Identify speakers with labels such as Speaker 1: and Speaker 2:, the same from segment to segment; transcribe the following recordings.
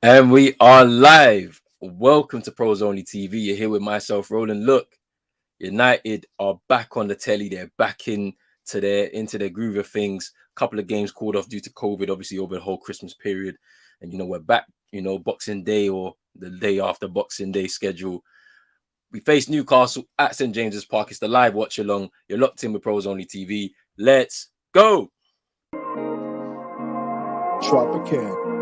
Speaker 1: And we are live. Welcome to Pros Only TV. You're here with myself, Roland. Look, United are back on the telly. They're back into their groove of things. A couple of games called off due to COVID, obviously over the whole Christmas period. And we're back. Boxing Day or the day after Boxing Day schedule. We face Newcastle at St James's Park. It's the live watch along. You're locked in with Pros Only TV. Let's go.
Speaker 2: Tropicana.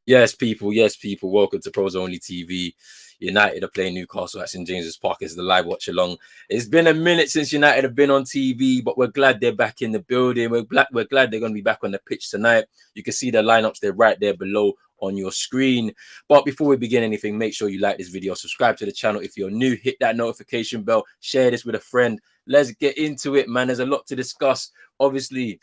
Speaker 1: Yes, people. Welcome to Pros Only TV. United are playing Newcastle at St James's Park. It's the live watch along. It's been a minute since United have been on TV, but we're glad they're back in the building. We're glad they're going to be back on the pitch tonight. You can see the lineups. They're right there below on your screen. But before we begin anything, make sure you like this video, subscribe to the channel. If you're new, hit that notification bell, share this with a friend. Let's get into it, man. There's a lot to discuss. Obviously,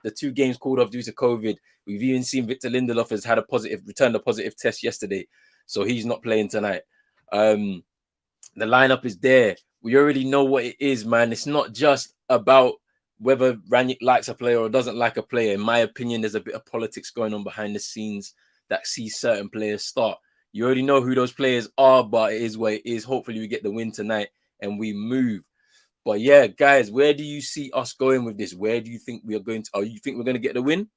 Speaker 1: the 2 games called off due to COVID. We've even seen Victor Lindelof has had returned a positive test yesterday, so he's not playing tonight. The lineup is there. We already know what it is, man. It's not just about whether Rangnick likes a player or doesn't like a player. In my opinion, there's a bit of politics going on behind the scenes that sees certain players start. You already know who those players are, but it is what it is. Hopefully, we get the win tonight and we move. But yeah, guys, where do you see us going with this? Where do you think we are going to? Oh, you think we're going to get the win?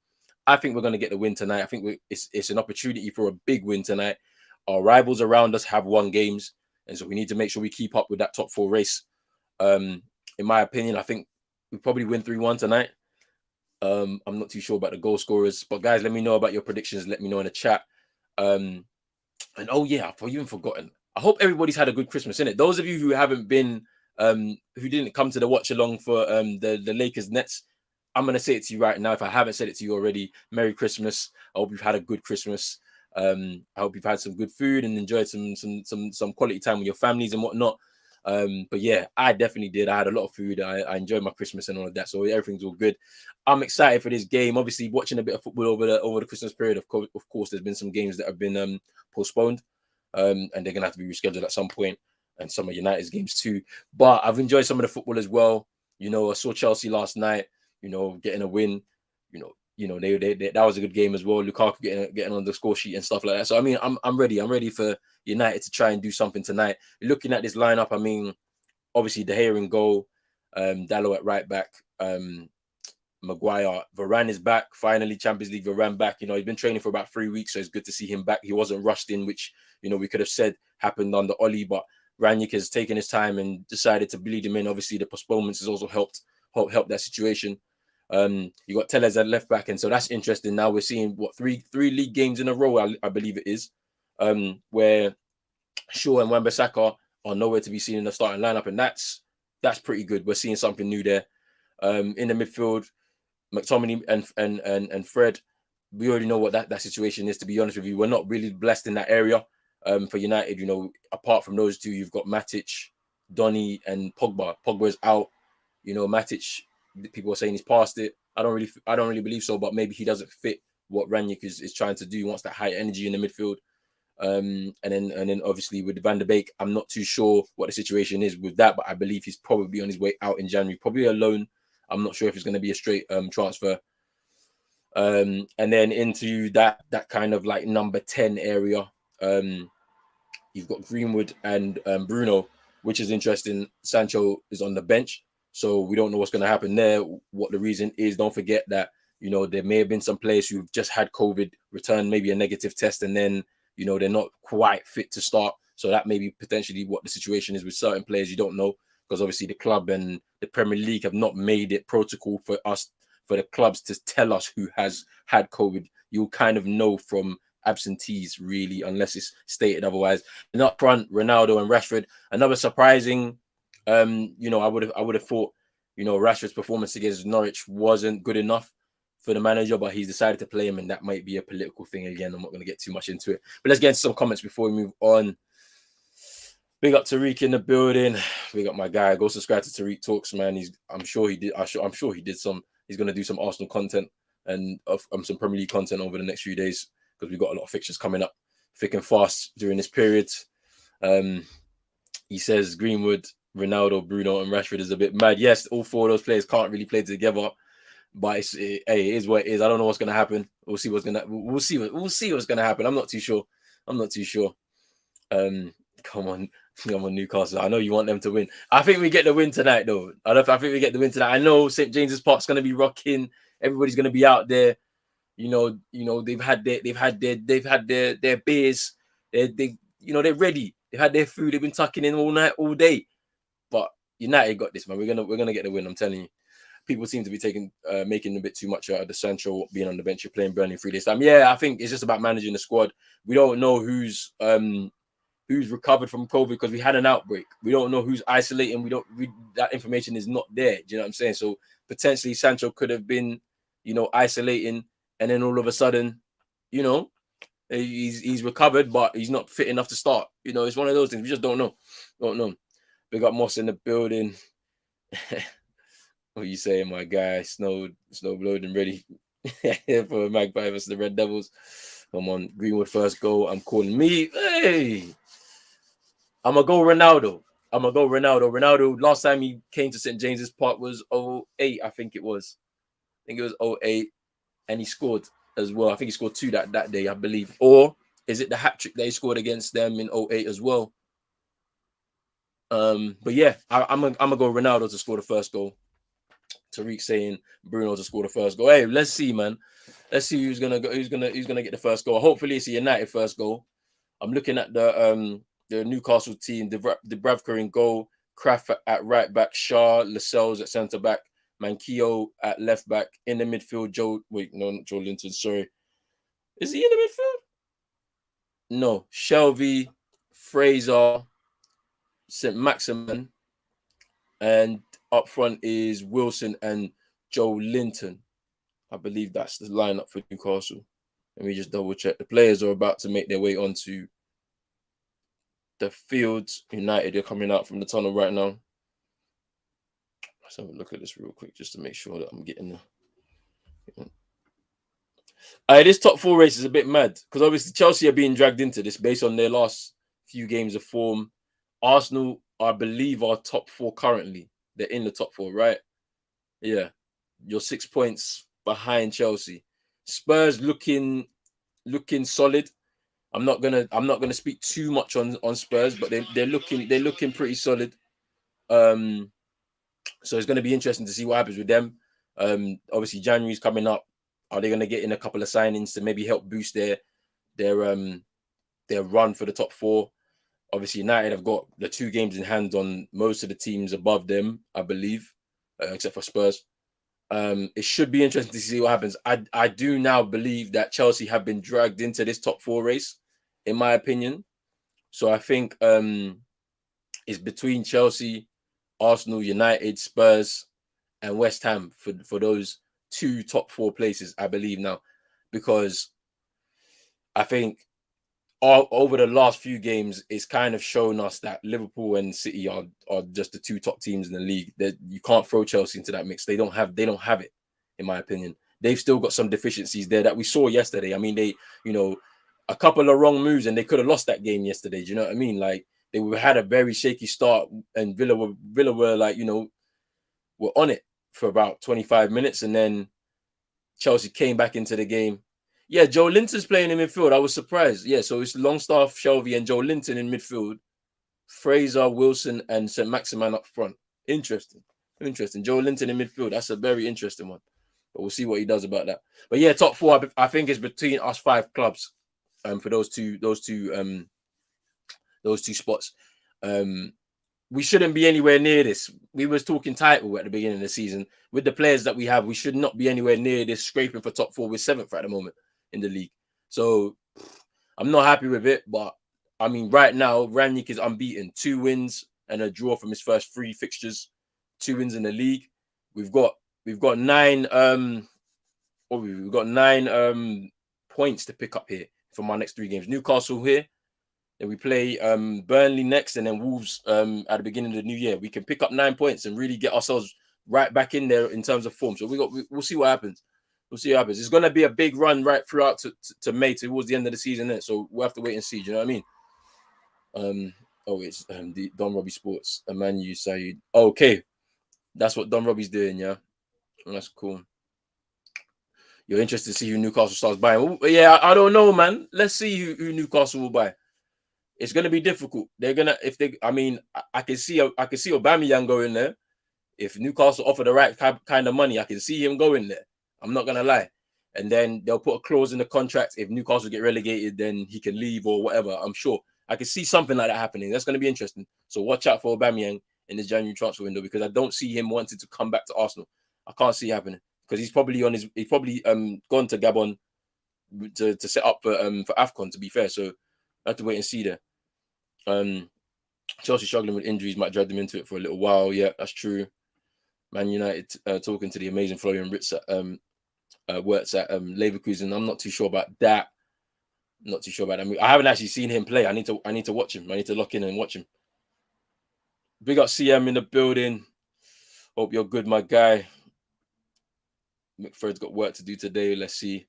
Speaker 1: I think we're going to get the win tonight. I think it's an opportunity for a big win tonight. Our rivals around us have won games, and so we need to make sure we keep up with that top 4 race. In my opinion, I think we probably win 3-1 tonight. I'm not too sure about the goal scorers, but guys, let me know about your predictions. Let me know in the chat. And oh yeah, I've even forgotten. I hope everybody's had a good Christmas, innit? Those of you who haven't been, who didn't come to the watch along for the Lakers Nets, I'm gonna say it to you right now. If I haven't said it to you already, Merry Christmas. I hope you've had a good Christmas. I hope you've had some good food and enjoyed some quality time with your families and whatnot. But yeah, I definitely did. I had a lot of food. I enjoyed my Christmas and all of that, so everything's all good. I'm excited for this game. Obviously, watching a bit of football over the Christmas period. Of course, there's been some games that have been postponed, and they're gonna have to be rescheduled at some point, and some of United's games too. But I've enjoyed some of the football as well. I saw Chelsea last night. Getting a win. They that was a good game as well. Lukaku getting on the score sheet and stuff like that. So I mean, I'm ready. I'm ready for United to try and do something tonight. Looking at this lineup, I mean, obviously De Gea in goal, Dalot at right back, Maguire, Varane is back. Finally, Champions League Varane back. He's been training for about 3 weeks, so it's good to see him back. He wasn't rushed in, which we could have said happened under Oli, but Rangnick has taken his time and decided to bleed him in. Obviously, the postponements has also helped that situation. You got Tellez at left back, and so that's interesting. Now we're seeing three league games in a row, I believe it is, where Shaw and Wan-Bissaka are nowhere to be seen in the starting lineup, and that's pretty good. We're seeing something new there. In the midfield, McTominay and Fred, we already know what that situation is. To be honest with you, we're not really blessed in that area. For United, apart from those 2, you've got Matic, Donny, and Pogba. Pogba's out. Matic, people are saying he's past it. I don't really believe so, but maybe he doesn't fit what Rangnick is trying to do. He wants that high energy in the midfield. And then obviously with Van der Beek, I'm not too sure what the situation is with that, but I believe he's probably on his way out in January, probably a loan. I'm not sure if it's going to be a straight transfer. And then into that kind of like number 10 area, you've got Greenwood and Bruno, which is interesting. Sancho is on the bench, so we don't know what's going to happen there, what the reason is. Don't forget that, there may have been some players who've just had COVID, return maybe a negative test, and then, they're not quite fit to start. So that may be potentially what the situation is with certain players. You don't know, because obviously the club and the Premier League have not made it protocol for the clubs to tell us who has had COVID. You'll kind of know from absentees, really, unless it's stated otherwise. And up front, Ronaldo and Rashford. Another surprising, I would have thought, Rashford's performance against Norwich wasn't good enough for the manager, but he's decided to play him, and that might be a political thing again. I'm not going to get too much into it, but let's get into some comments before we move on. Big up Tariq in the building. Big up my guy. Go subscribe to Tariq Talks, man. I'm sure he did. I'm sure he did some. He's gonna do some Arsenal content and some Premier League content over the next few days because we've got a lot of fixtures coming up thick and fast during this period. He says Greenwood, Ronaldo, Bruno, and Rashford is a bit mad. Yes, all four of those players can't really play together, but it is what it is. I don't know what's gonna happen. We'll see what's gonna happen. I'm not too sure. Come on, Newcastle. I know you want them to win. I think we get the win tonight, though. I think we get the win tonight. I know St. James's Park's gonna be rocking. Everybody's gonna be out there. They've had their beers. They're ready. They've had their food. They've been tucking in all night, all day. But United got this, man. We're gonna get the win. I'm telling you. People seem to be making a bit too much out of the Sancho being on the bench. You're playing Burnley 3 days time. Yeah, I think it's just about managing the squad. We don't know who's recovered from COVID because we had an outbreak. We don't know who's isolating. That information is not there. Do you know what I'm saying? So potentially Sancho could have been, isolating, and then all of a sudden, he's recovered, but he's not fit enough to start. It's one of those things. We just don't know. Big up Moss in the building. What are you saying, my guy? Snow blowed and ready for Magpie versus the Red Devils. Come on, Greenwood first goal. I'm calling me. Hey, I'm gonna go Ronaldo. Ronaldo, last time he came to St. James's Park was 08, I think it was. I think it was 08, and he scored as well. I think he scored 2 that day, I believe. Or is it the hat-trick that he scored against them in 08 as well? But yeah, I'm gonna go Ronaldo to score the first goal. Tariq saying Bruno to score the first goal. Hey, let's see, man. Let's see who's gonna get the first goal. Hopefully, it's a United first goal. I'm looking at the Newcastle team. Dubravka in goal, Kraft at right back, Shaw, Lascelles at centre back, Manquillo at left back. In the midfield, not Joe Linton. Sorry, is he in the midfield? No, Shelby, Fraser, St. Maximin, and up front is Wilson and Joe Linton. I believe that's the lineup for Newcastle. Let me just double check. The players are about to make their way onto the field. United are coming out from the tunnel right now. Let's have a look at this real quick just to make sure that I'm getting the... This top 4 race is a bit mad because obviously Chelsea are being dragged into this based on their last few games of form. Arsenal, I believe, are top 4 currently. They're in the top 4, right? Yeah. You're 6 points behind Chelsea. Spurs looking solid. I'm not gonna speak too much on Spurs, but they're looking pretty solid. So it's gonna be interesting to see what happens with them. Obviously January's coming up. Are they gonna get in a couple of signings to maybe help boost their run for the top 4? Obviously, United have got the 2 games in hand on most of the teams above them, I believe, except for Spurs. It should be interesting to see what happens. I do now believe that Chelsea have been dragged into this top 4 race, in my opinion. So I think it's between Chelsea, Arsenal, United, Spurs, and West Ham for those 2 top 4 places, I believe now. Because I think over the last few games, it's kind of shown us that Liverpool and City are just the 2 top teams in the league. That you can't throw Chelsea into that mix. They don't have it, in my opinion. They've still got some deficiencies there that we saw yesterday. I mean, they, a couple of wrong moves and they could have lost that game yesterday. Do you know what I mean? Like they had a very shaky start, and Villa were like, were on it for about 25 minutes, and then Chelsea came back into the game. Yeah, Joe Linton's playing in midfield. I was surprised. Yeah, so it's Longstaff, Shelby, and Joe Linton in midfield. Fraser, Wilson, and St. Maximin up front. Interesting. Joe Linton in midfield. That's a very interesting one. But we'll see what he does about that. But yeah, top 4, I think, is between us 5 clubs. For those two spots. We shouldn't be anywhere near this. We was talking title at the beginning of the season. With the players that we have, we should not be anywhere near this, scraping for top 4. We're 7th at the moment in the league. So I'm not happy with it. But I mean, right now, Rangnick is unbeaten. 2 wins and a draw from his first 3 fixtures. 2 wins in the league. We've got 9 points to pick up here from our next 3 games. Newcastle here. And we play Burnley next, and then Wolves at the beginning of the new year. We can pick up 9 points and really get ourselves right back in there in terms of form. So we'll see what happens. We'll see what happens. It's going to be a big run right throughout to May towards the end of the season. Then, so we'll have to wait and see. Do you know what I mean? It's the Don Robbie Sports, Emmanuel Said. Okay, that's what Don Robbie's doing. Yeah, that's cool. You're interested to see who Newcastle starts buying. Well, yeah, I don't know, man. Let's see who Newcastle will buy. It's going to be difficult. They're gonna I can see Aubameyang going there. If Newcastle offer the right kind of money, I can see him going there. I'm not gonna lie. And then they'll put a clause in the contract. If Newcastle get relegated, then he can leave or whatever. I'm sure I can see something like that happening. That's going to be interesting. So watch out for Aubameyang in the January transfer window, because I don't see him wanting to come back to Arsenal. I can't see it happening, because he's probably gone to Gabon to set up for AFCON, to be fair. So I have to wait and see there. Chelsea struggling with injuries might drag them into it for a little while. Yeah, that's true. Man United talking to the amazing Florian Wirtz works at Leverkusen. I'm not too sure about that. Not too sure about that. I haven't actually seen him play. I need to watch him. I need to lock in and watch him. Big up CM in the building. Hope you're good, my guy. McFred's got work to do today. Let's see.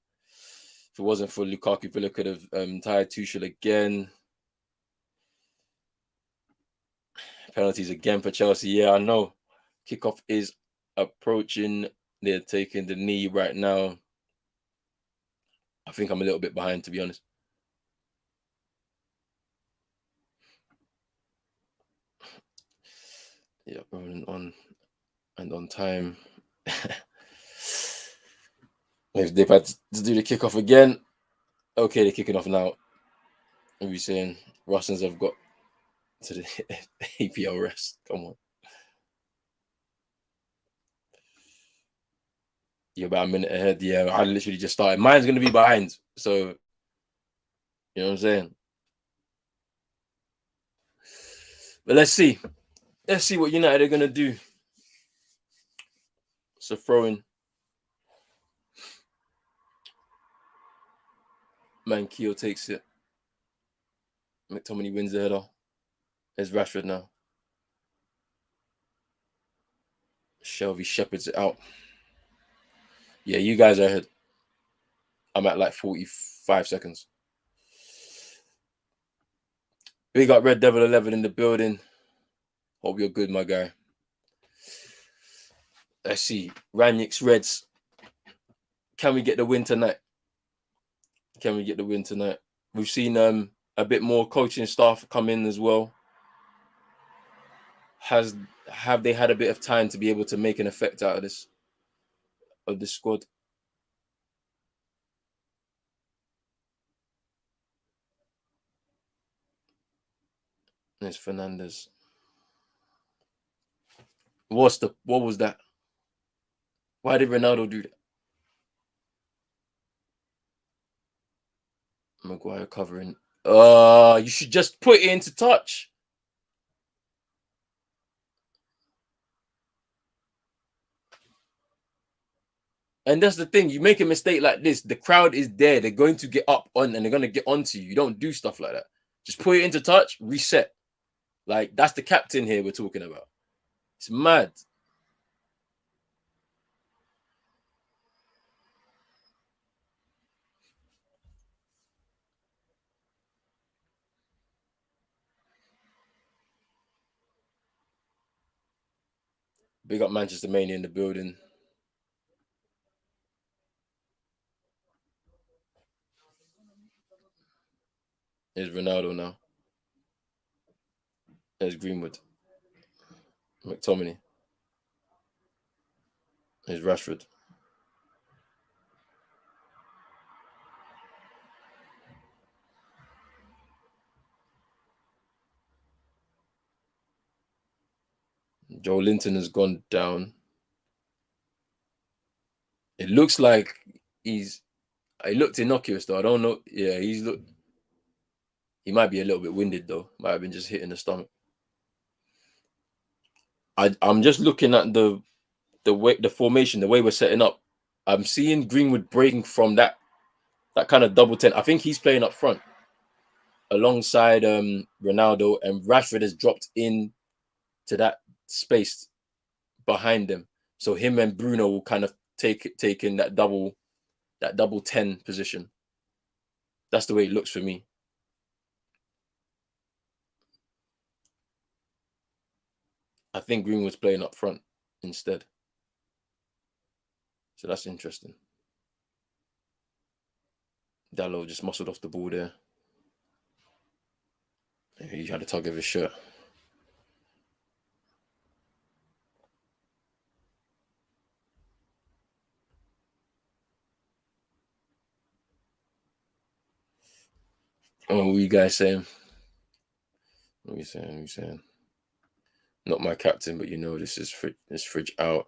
Speaker 1: If it wasn't for Lukaku, Villa could have tied Tuchel again. Penalties again for Chelsea. Yeah, I know. Kickoff is approaching. They're taking the knee right now. I think I'm a little bit behind, to be honest. Yeah, rolling on and on time. If they've had to do the kickoff again. Okay, they're kicking off now. What are you saying? Russians have got to the APL rest. Come on. You're about a minute ahead. Yeah, I literally just started. Mine's going to be behind. So, you know what I'm saying? But let's see. Let's see what United are going to do. So throwing. Manquillo takes it. McTominay wins the header. There's Rashford now. Shelby shepherds it out. Yeah, you guys are ahead. I'm at like 45 seconds. We got Red Devil 11 in the building. Hope you're good, my guy. Let's see. Rangnick's Reds. Can we get the win tonight? Can we get the win tonight? We've seen a bit more coaching staff come in as well. Have they had a bit of time to be able to make an effect out of this squad? There's Fernandez. What was that? Why did Ronaldo do that? Maguire covering. You should just put it into touch. And that's the thing. You make a mistake like this, the crowd is there. They're going to get up on and they're going to get onto you. You don't do stuff like that. Just put it into touch, reset. Like, that's the captain here we're talking about. It's mad. Big up Manchester Mania in the building. There's Ronaldo now. There's Greenwood. McTominay. There's Rashford. Joe Linton has gone down. It looks like it looked innocuous though. I don't know. Yeah, he might be a little bit winded though. Might have been just hitting the stomach. I'm just looking at the formation, the way we're setting up. I'm seeing Greenwood breaking from that kind of double 10. I think he's playing up front. alongside Ronaldo, and Rashford has dropped in to that space behind them. So him and Bruno will kind of take in that double 10 position. That's the way it looks for me. I think Greenwood's playing up front instead. So that's interesting. Dalot just muscled off the ball there. He had a tug of his shirt. Oh, what are you guys saying? What are you saying? What are you saying? Not my captain, but you know this is fridge out.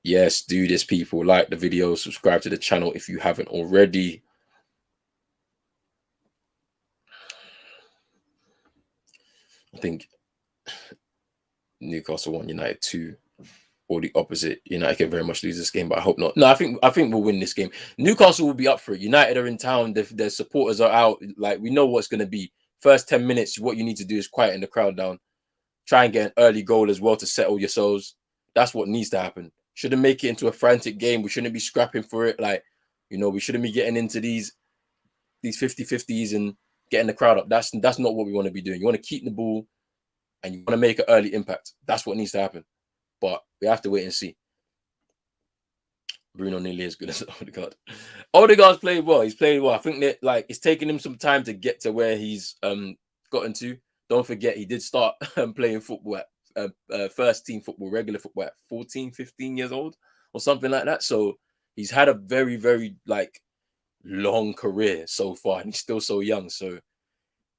Speaker 1: Yes, do this, people. Like the video, subscribe to the channel if you haven't already. I think Newcastle 1, United 2, or the opposite. United can very much lose this game, but I hope not. No, I think we'll win this game. Newcastle will be up for it. United are in town. Their supporters are out. Like, we know what's going to be. First 10 minutes, what you need to do is quieten the crowd down. Try and get an early goal as well to settle yourselves. That's what needs to happen. Shouldn't make it into a frantic game. We shouldn't be scrapping for it. Like, we shouldn't be getting into these 50-50s and getting the crowd up. That's not what we want to be doing. You want to keep the ball and you want to make an early impact. That's what needs to happen. But we have to wait and see. Bruno nearly as good as Odegaard. Odegaard's played well. He's played well. I think that it's taken him some time to get to where he's gotten to. Don't forget, he did start playing football at first team football, regular football at 14, 15 years old or something like that. So he's had a very, very long career so far, and he's still so young. So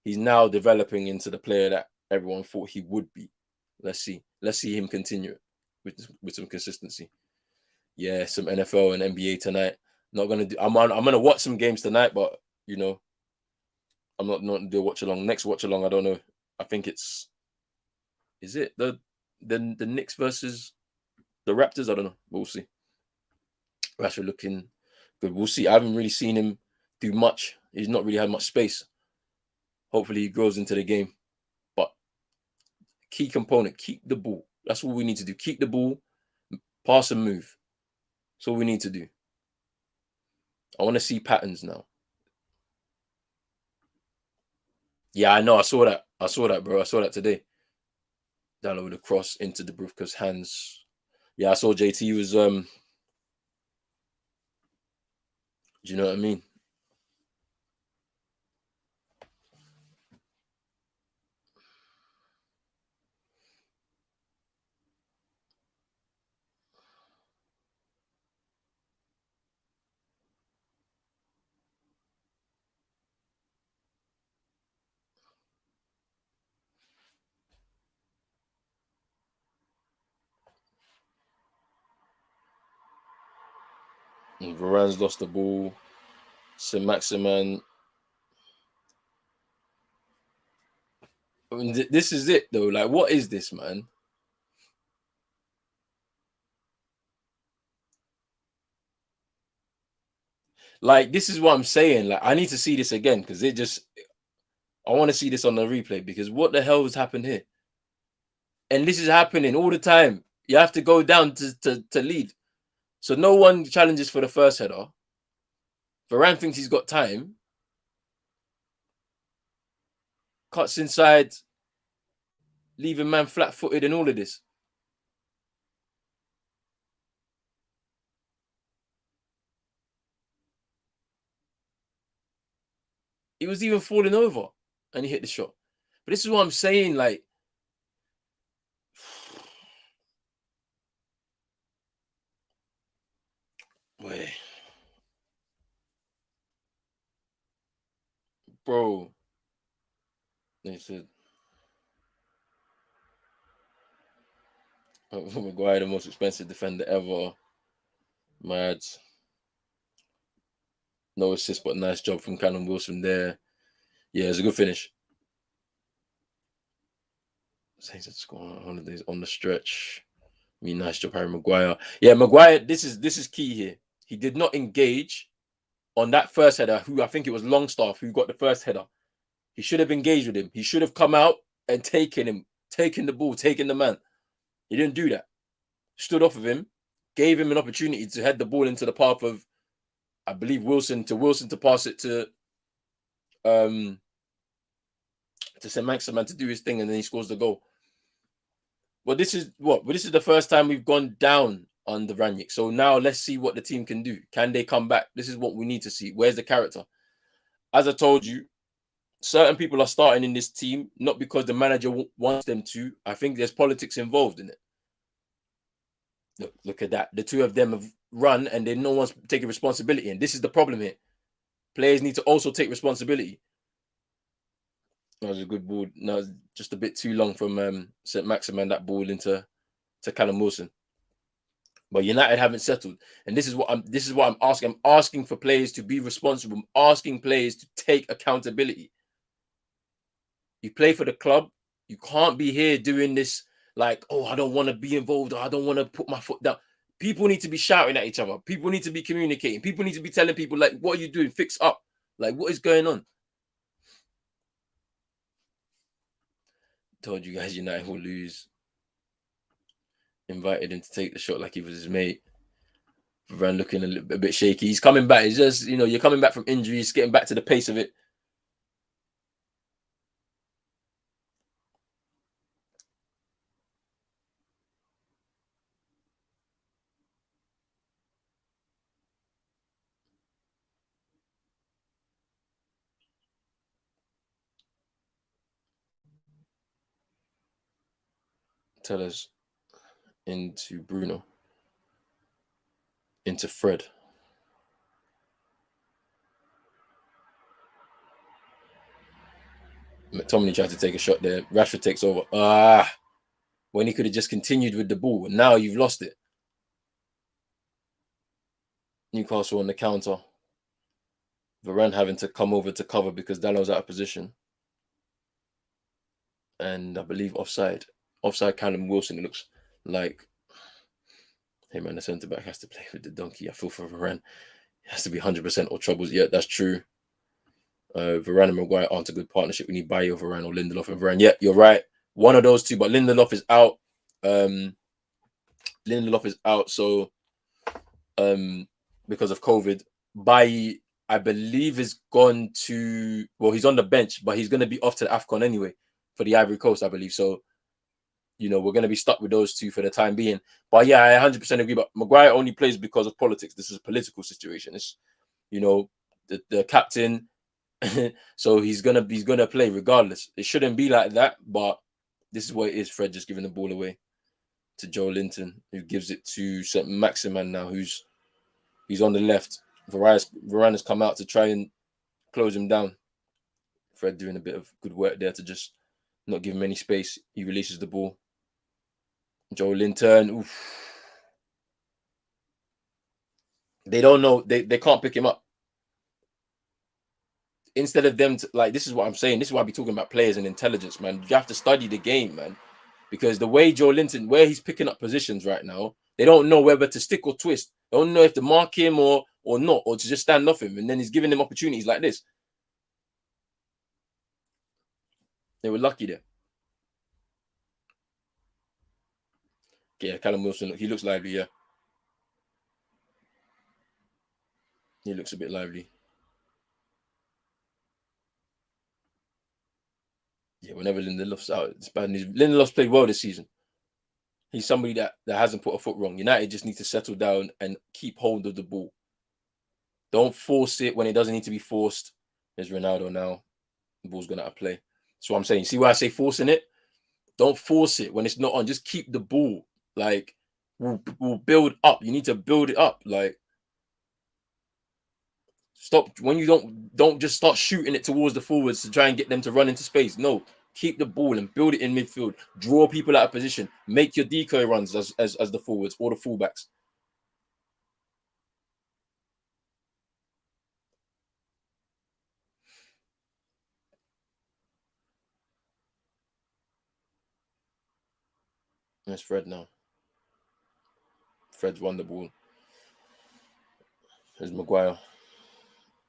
Speaker 1: he's now developing into the player that everyone thought he would be. Let's see him continue with some consistency. Yeah, some NFL and NBA tonight. Not gonna do. I'm gonna watch some games tonight, but I'm not do a watch along. Next watch along, I don't know. I think is it the Knicks versus the Raptors? I don't know. We'll see. Rashford looking good. We'll see. I haven't really seen him do much. He's not really had much space. Hopefully he grows into the game. But key component, keep the ball. That's what we need to do. Keep the ball, pass and move. That's all we need to do. I want to see patterns now. Yeah, I know. I saw that, bro. I saw that today. Down over the cross into Dubravka's hands. Yeah, I saw JT was do you know what I mean? And Varane's lost the ball. Saint-Maximin. I mean, this is it though. Like, what is this, man? Like, this is what I'm saying. Like, I need to see this again because I want to see this on the replay because what the hell has happened here? And this is happening all the time. You have to go down to lead. So no one challenges for the first header. Varane thinks he's got time. Cuts inside, leaving man flat-footed and all of this. He was even falling over and he hit the shot. But this is what I'm saying, like, wait, bro. They said Maguire, the most expensive defender ever. Mad. No assist, but nice job from Callum Wilson there. Yeah, it's a good finish. Saints had scored holidays on the stretch. I mean, nice job, Harry Maguire. Yeah, Maguire. This is key here. He did not engage on that first header, who I think it was Longstaff who got the first header. He should have engaged with him. He should have come out and taken the ball, taken the man. He didn't do that. Stood off of him, gave him an opportunity to head the ball into the path of, I believe, Wilson to pass it to St. Maximin to do his thing, and then he scores the goal. Well, this is the first time we've gone down under Rangnick. So now let's see what the team can do. Can they come back? This is what we need to see. Where's the character? As I told you, certain people are starting in this team, not because the manager wants them to. I think there's politics involved in it. Look at that. The two of them have run and then no one's taking responsibility. And this is the problem here. Players need to also take responsibility. That was a good ball. No, just a bit too long from St. Maximin, that ball into Callum Wilson. But United haven't settled. And this is what I'm asking. I'm asking for players to be responsible. I'm asking players to take accountability. You play for the club. You can't be here doing this like, oh, I don't want to be involved, or I don't want to put my foot down. People need to be shouting at each other. People need to be communicating. People need to be telling people, like, what are you doing? Fix up. Like, what is going on? Told you guys United will lose. Invited him to take the shot like he was his mate. Varane looking a bit shaky. He's coming back. It's just, you're coming back from injuries, getting back to the pace of it. Tellers into Bruno. Into Fred. McTominay tried to take a shot there. Rashford takes over. When he could have just continued with the ball. Now you've lost it. Newcastle on the counter. Varane having to come over to cover because Dallow's out of position. And I believe offside. Offside Callum Wilson. It looks like, hey man, the centre back has to play with the donkey. I feel for Varane. It has to be 100% or troubles. Yeah, that's true. Varane and Maguire aren't a good partnership. We need Bayo, Varane, or Lindelof and Varane. Yeah, you're right. One of those two, but Lindelof is out. Lindelof is out, so because of COVID. Bayo, I believe, is gone to, well, he's on the bench, but he's going to be off to the AFCON anyway for the Ivory Coast, I believe. So, we're going to be stuck with those two for the time being. But yeah, I 100% agree. But Maguire only plays because of politics. This is a political situation. It's, the captain. So he's gonna play regardless. It shouldn't be like that, but this is what it is. Fred just giving the ball away to Joe Linton, who gives it to St. Maximin now, he's on the left. Varane has come out to try and close him down. Fred doing a bit of good work there to just not give him any space. He releases the ball. Joe Linton, oof. They don't know. They can't pick him up. Instead of them this is what I'm saying. This is why I be talking about players and intelligence, man. You have to study the game, man. Because the way Joe Linton, where he's picking up positions right now, they don't know whether to stick or twist. They don't know if to mark him or not, or to just stand off him. And then he's giving them opportunities like this. They were lucky there. Yeah, Callum Wilson, he looks lively, yeah. He looks a bit lively. Yeah, whenever Lindelof's out, it's bad news. Lindelof's played well this season. He's somebody that hasn't put a foot wrong. United just need to settle down and keep hold of the ball. Don't force it when it doesn't need to be forced. There's Ronaldo now. The ball's going to play. That's what I'm saying. See why I say forcing it? Don't force it when it's not on. Just keep the ball. Like, we'll build up. You need to build it up. Like, stop when you don't just start shooting it towards the forwards to try and get them to run into space. No, keep the ball and build it in midfield. Draw people out of position. Make your decoy runs as the forwards or the fullbacks. That's Fred now. Fred's won the ball. There's Maguire.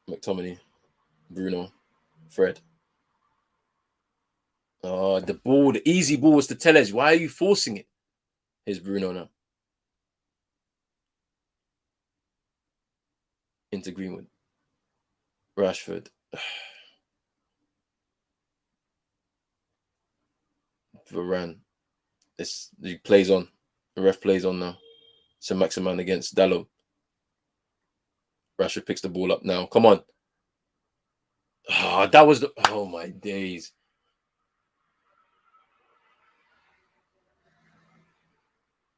Speaker 1: McTominay, Bruno, Fred. The ball, the easy ball was to Telles. Why are you forcing it? Here's Bruno now. Into Greenwood. Rashford. Varane. He plays on. The ref plays on now. St. Maximan against Dallo. Rashford picks the ball up now. Come on. That was the... Oh, my days.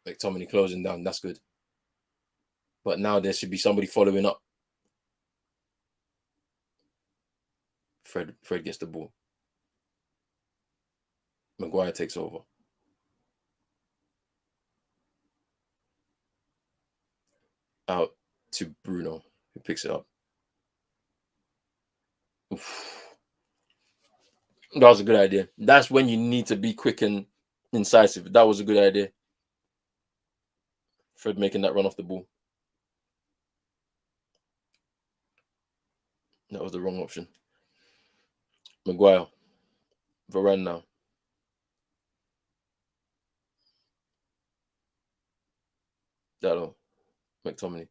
Speaker 1: McTominay closing down. That's good. But now there should be somebody following up. Fred gets the ball. Maguire takes over. Out to Bruno, who picks it up. Oof. That was a good idea. That's when you need to be quick and incisive. That was a good idea. Fred making that run off the ball. That was the wrong option. Maguire. Varane now. Dallo. McTominay.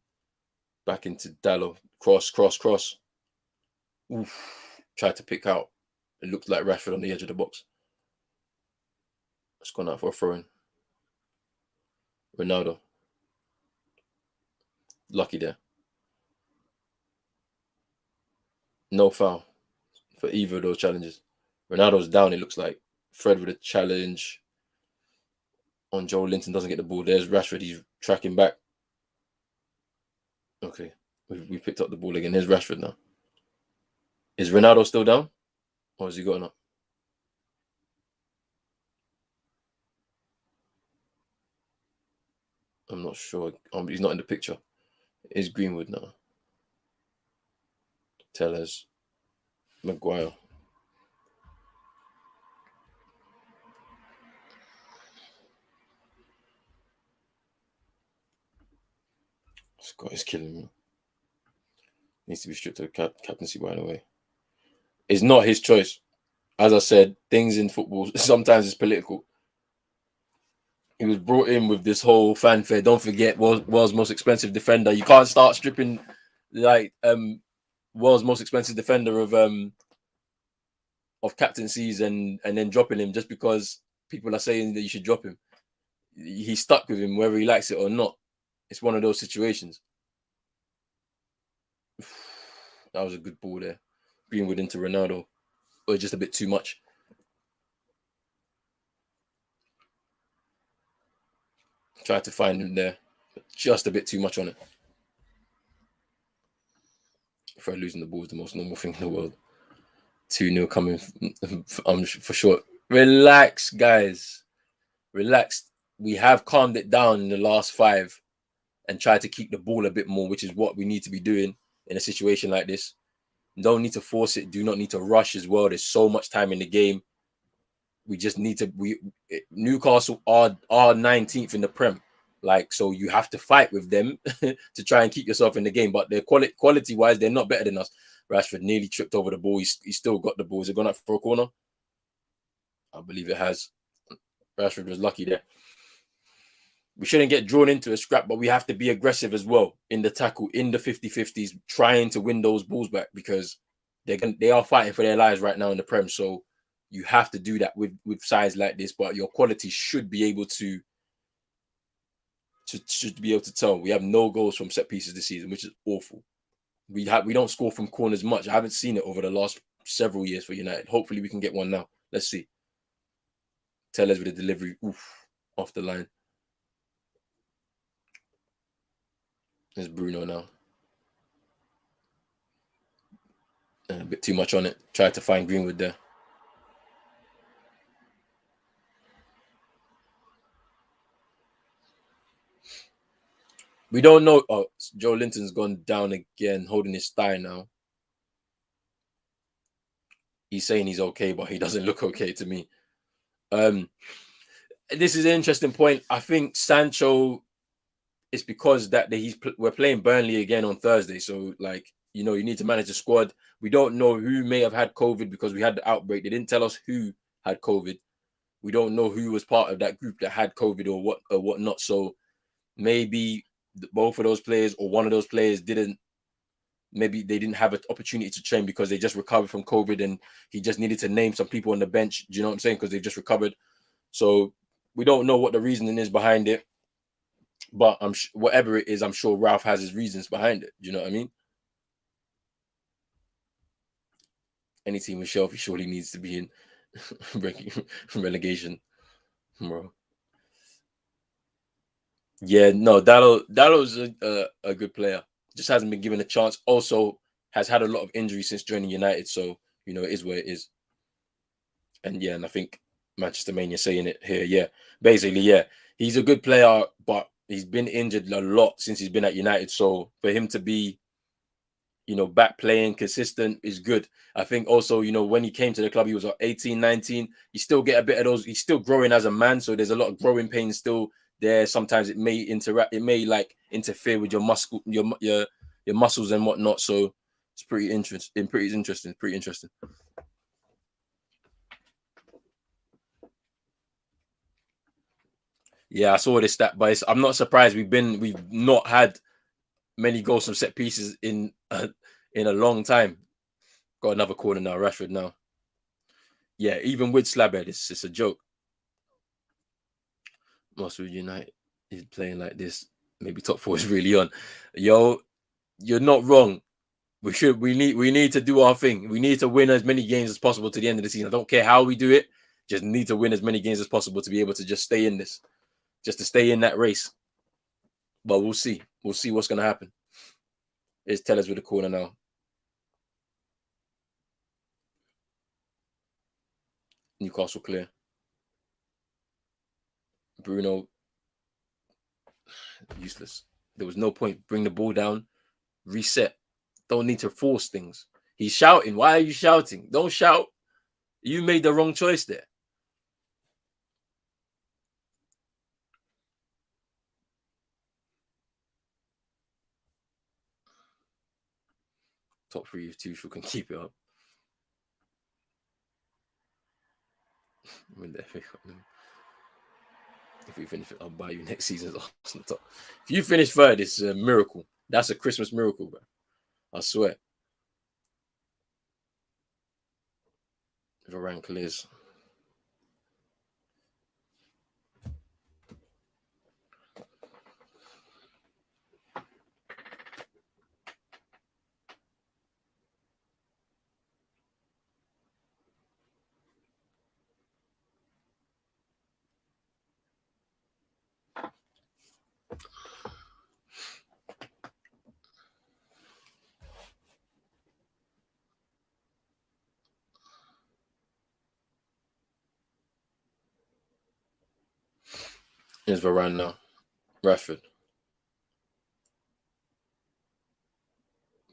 Speaker 1: Back into Dallo. Cross. Oof. Tried to pick out. It looked like Rashford on the edge of the box. It's gone out for a throw-in. Ronaldo. Lucky there. No foul for either of those challenges. Ronaldo's down, it looks like. Fred with a challenge on Joe Linton, doesn't get the ball. There's Rashford, he's tracking back. Okay, we picked up the ball again. Here's Rashford now. Is Ronaldo still down? Or has he gotten up? I'm not sure. He's not in the picture. It is Greenwood now. Telles. Maguire. Scott is killing me. Needs to be stripped of captaincy, by the way. It's not his choice. As I said, things in football sometimes it's political. He was brought in with this whole fanfare. Don't forget, world's most expensive defender. You can't start stripping like world's most expensive defender of captaincies and then dropping him just because people are saying that you should drop him. He's stuck with him whether he likes it or not. It's one of those situations. That was a good ball there. Greenwood into Ronaldo. Or just a bit too much. Tried to find him there. But just a bit too much on it. Fred losing the ball is the most normal thing in the world. 2-0 coming for sure. Relax, guys. Relax. We have calmed it down in the last 5 and tried to keep the ball a bit more, which is what we need to be doing in a situation like this. Don't need to force it. Do not need to rush as well. There's so much time in the game. We just need to. Newcastle are 19th in the Prem, like, so you have to fight with them to try and keep yourself in the game. But they're quality wise, they're not better than us. Rashford nearly tripped over the ball. He still got the ball. Has it gone up for a corner? I believe it has. Rashford was lucky there. We shouldn't get drawn into a scrap, but we have to be aggressive as well in the tackle, in the 50-50s, trying to win those balls back because they are fighting for their lives right now in the Prem. So you have to do that with sides like this, but your quality should be able to tell. We have no goals from set pieces this season, which is awful. We don't score from corners much. I haven't seen it over the last several years for United. Hopefully we can get one now. Let's see. Tellers with a delivery, off the line. There's Bruno now. A bit too much on it. Tried to find Greenwood there. We don't know. Oh, Joe Linton's gone down again, holding his thigh now. He's saying he's okay, but he doesn't look okay to me. This is an interesting point. I think Sancho, it's because that we're playing Burnley again on Thursday. So, like, You know, you need to manage the squad. We don't know who may have had COVID because we had the outbreak. They didn't tell us who had COVID. We don't know who was part of that group that had COVID or whatnot. So maybe both of those players or one of those players didn't. Maybe they didn't have an opportunity to train because they just recovered from COVID and he just needed to name some people on the bench. Do you know what I'm saying? Because they've just recovered. So we don't know what the reasoning is behind it. But whatever it is, I'm sure Ralf has his reasons behind it. Do you know what I mean? Any team with Shelby surely needs to be in relegation, bro. Yeah, no, Dallow's a good player. Just hasn't been given a chance. Also, has had a lot of injuries since joining United. So you know, it is what it is. And yeah, and I think Manchester Mania saying it here. Yeah, basically, yeah, he's a good player, but he's been injured a lot since he's been at United. So for him to be, you know, back playing consistent is good. I think also, you know, when he came to the club, he was 18, 19. You still get a bit of those. He's still growing as a man. So there's a lot of growing pains still there. Sometimes it may like interfere with your your muscles and whatnot. So it's pretty interesting. Pretty interesting. Yeah, I saw this stat, but I'm not surprised. We've not had many goals from set pieces in a long time. Got another corner now, Rashford now. Yeah, even with Slabhead, it's a joke. Marshall United is playing like this. Maybe top four is really on. Yo, you're not wrong. We need to do our thing. We need to win as many games as possible to the end of the season. I don't care how we do it. Just need to win as many games as possible to be able to just stay in this, just to stay in that race. But we'll see. We'll see what's gonna happen. It's Tellers with the corner now. Newcastle clear. Bruno useless. There was no point. Bring the ball down. Reset. Don't need to force things. He's shouting. Why are you shouting? Don't shout. You made the wrong choice there. Top three if Tuchel can keep it up. If we finish it, I'll buy you next season's Arsenal top. If you finish third, it's a miracle. That's a Christmas miracle, bro. I swear. Varane clears. Here's Varane now. Rashford.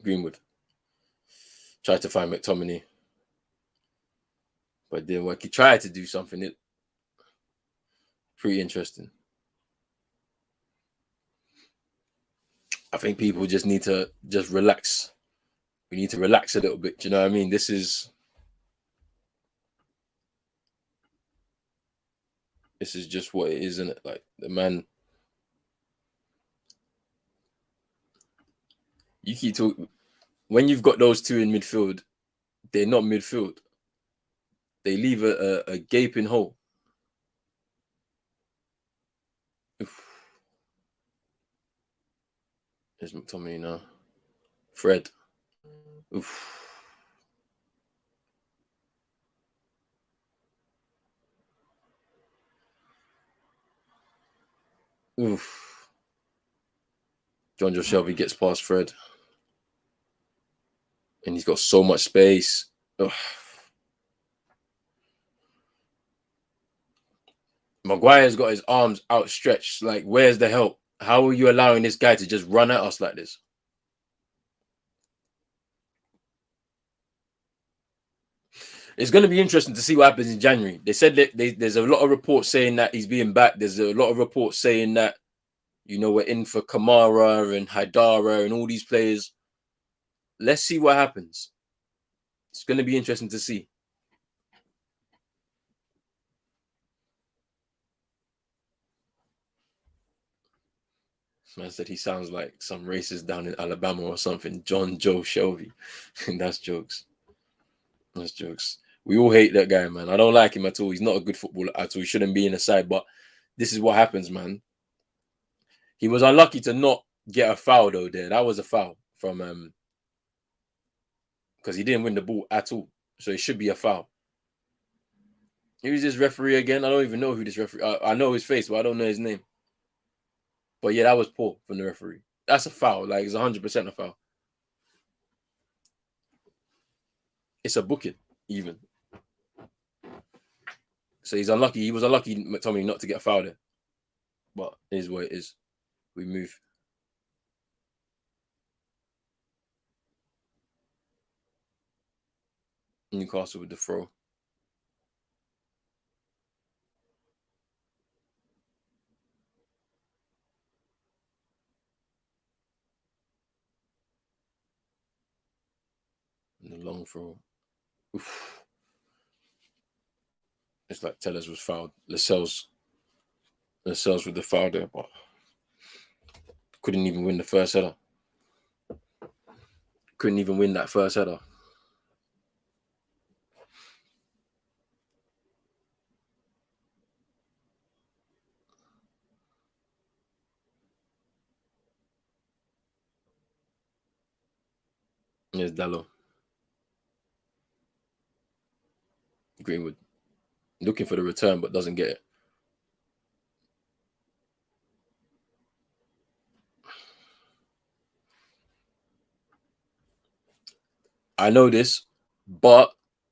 Speaker 1: Greenwood. Tried to find McTominay. But didn't work. He tried to do something. Pretty interesting. I think people just need to just relax. We need to relax a little bit. Do you know what I mean? This is just what it is, isn't it? Like the man. You keep talking when you've got those two in midfield, they're not midfield. They leave a gaping hole. Oof. There's McTominay now. Fred. Oof. Oof. John Joe Shelby gets past Fred. And he's got so much space. Ugh. Maguire's got his arms outstretched. Like, where's the help? How are you allowing this guy to just run at us like this? It's going to be interesting to see what happens in January. They said that there's a lot of reports saying that he's being back. There's a lot of reports saying that, you know, we're in for Kamara and Haidara and all these players. let's see what happens. It's going to be interesting to see. Man said he sounds like some racist down in Alabama or something. John Joe Shelby. That's jokes. That's jokes. We all hate that guy, man. I don't like him at all. He's not a good footballer at all. He shouldn't be in the side. But this is what happens, man. He was unlucky to not get a foul though. There, that was a foul from because he didn't win the ball at all. So it should be a foul. Who's this referee again? I don't even know who this referee. I know his face, but I don't know his name. But yeah, that was poor from the referee. That's a foul. Like it's 100% a foul. It's a booking even. So he's unlucky. He was unlucky, McTominay, not to get a foul there. But it is what it is. We move. Newcastle with the throw. And the long throw. Oof. It's like Tellers was fouled. Lascelles with the foul there, but couldn't even win the first header. Couldn't even win that first header. Here's Dallo. Greenwood. Looking for the return, but doesn't get it. I know this, but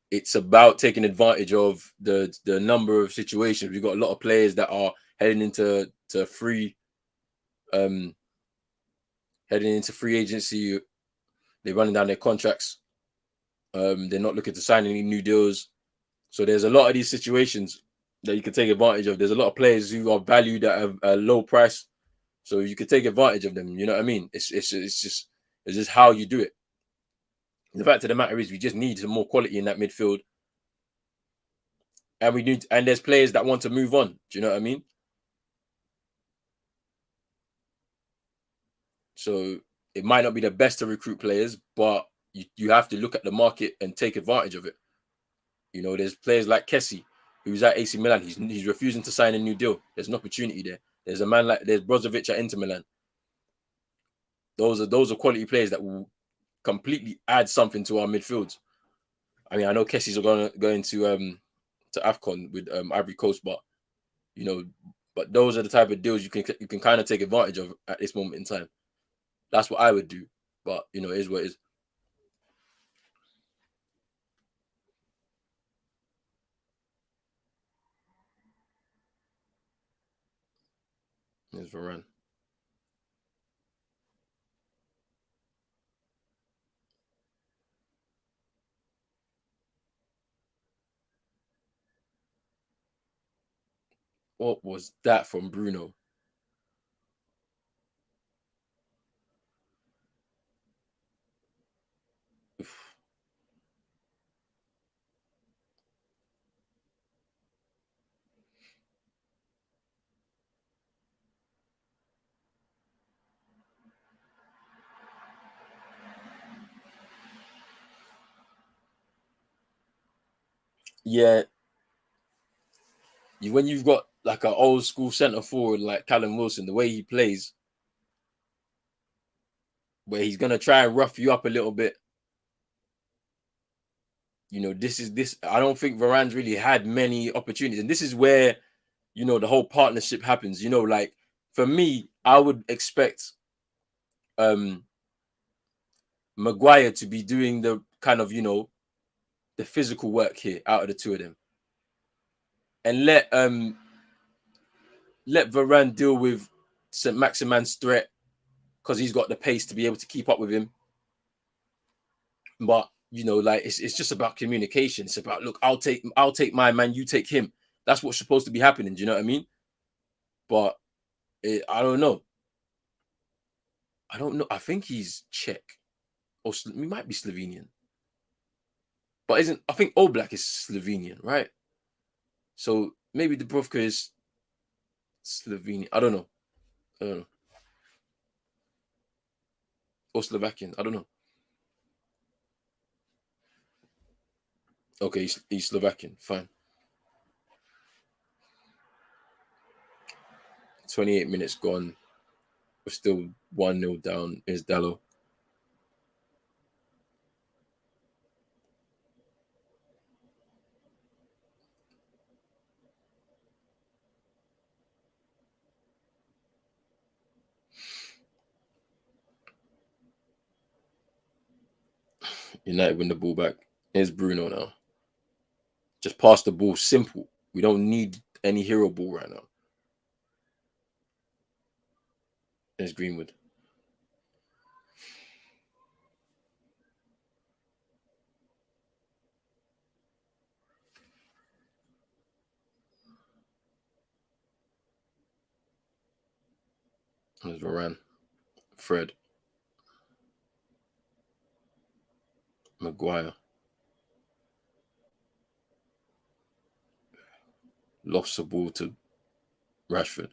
Speaker 1: it's about taking advantage of the number of situations. We've got a lot of players that are heading into free agency. They're running down their contracts. They're not looking to sign any new deals. So there's a lot of these situations that you can take advantage of. There's a lot of players who are valued at a low price, so you can take advantage of them. You know what I mean? It's just how you do it. The fact of the matter is, we just need some more quality in that midfield, and there's players that want to move on. Do you know what I mean? So it might not be the best to recruit players, but you have to look at the market and take advantage of it. You know, there's players like Kessie, who's at AC Milan. He's refusing to sign a new deal. There's an opportunity there. There's a man like there's Brozovic at Inter Milan. Those are quality players that will completely add something to our midfield. I mean, I know Kessie's going to AFCON with Ivory Coast, but but those are the type of deals you can kind of take advantage of at this moment in time. That's what I would do. But it is what it is. Here's Varane. What was that from Bruno? Oof. Yeah, when you've got like an old school centre forward like Callum Wilson, the way he plays, where he's gonna try and rough you up a little bit. This. I don't think Varane's really had many opportunities, and this is where the whole partnership happens. Like for me, I would expect Maguire to be doing the kind of the physical work here out of the two of them, and let Varane deal with St. Maximan's threat because he's got the pace to be able to keep up with him. But like it's just about communication. It's about, look, I'll take my man, you take him. That's what's supposed to be happening. Do you know what I mean? But I don't know. I think he's Czech. or he might be Slovenian. But isn't I think Oblak is Slovenian, right? So maybe Dubrovka is Slovenian. I don't know. I don't know. Or Slovakian. I don't know. Okay, he's Slovakian. Fine. 28 minutes gone. We're still 1-0 down. Is Dallo. United win the ball back. Here's Bruno now. Just pass the ball. Simple. We don't need any hero ball right now. There's Greenwood. There's Varane. Fred. Maguire. Lost the ball to Rashford.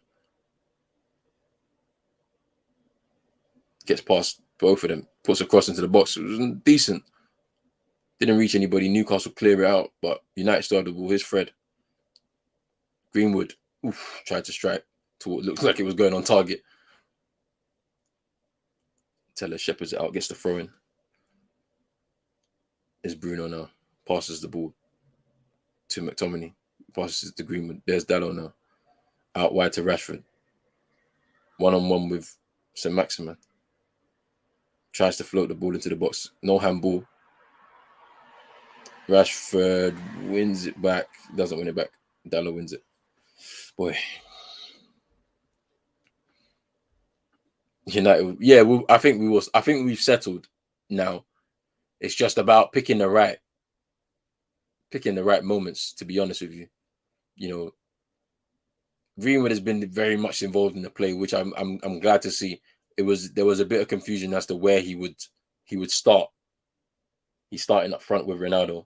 Speaker 1: Gets past both of them. Puts a cross into the box. It was decent. Didn't reach anybody. Newcastle clear it out, but United still had the ball. Here's Fred. Greenwood. Oof, tried to strike to what looked like it was going on target. Taylor shepherds it out, gets the throw in. Is Bruno now. Passes the ball to McTominay. Passes to Greenwood. There's Dallo now. Out wide to Rashford. 1-on-1 with St. Maximin. Tries to float the ball into the box. No handball. Rashford wins it back. Doesn't win it back. Dallo wins it. Boy. United. Yeah, I think we've settled now. It's just about picking the right moments, to be honest with you. You know, Greenwood has been very much involved in the play, which I'm glad to see. There was a bit of confusion as to where he would start. He's starting up front with Ronaldo.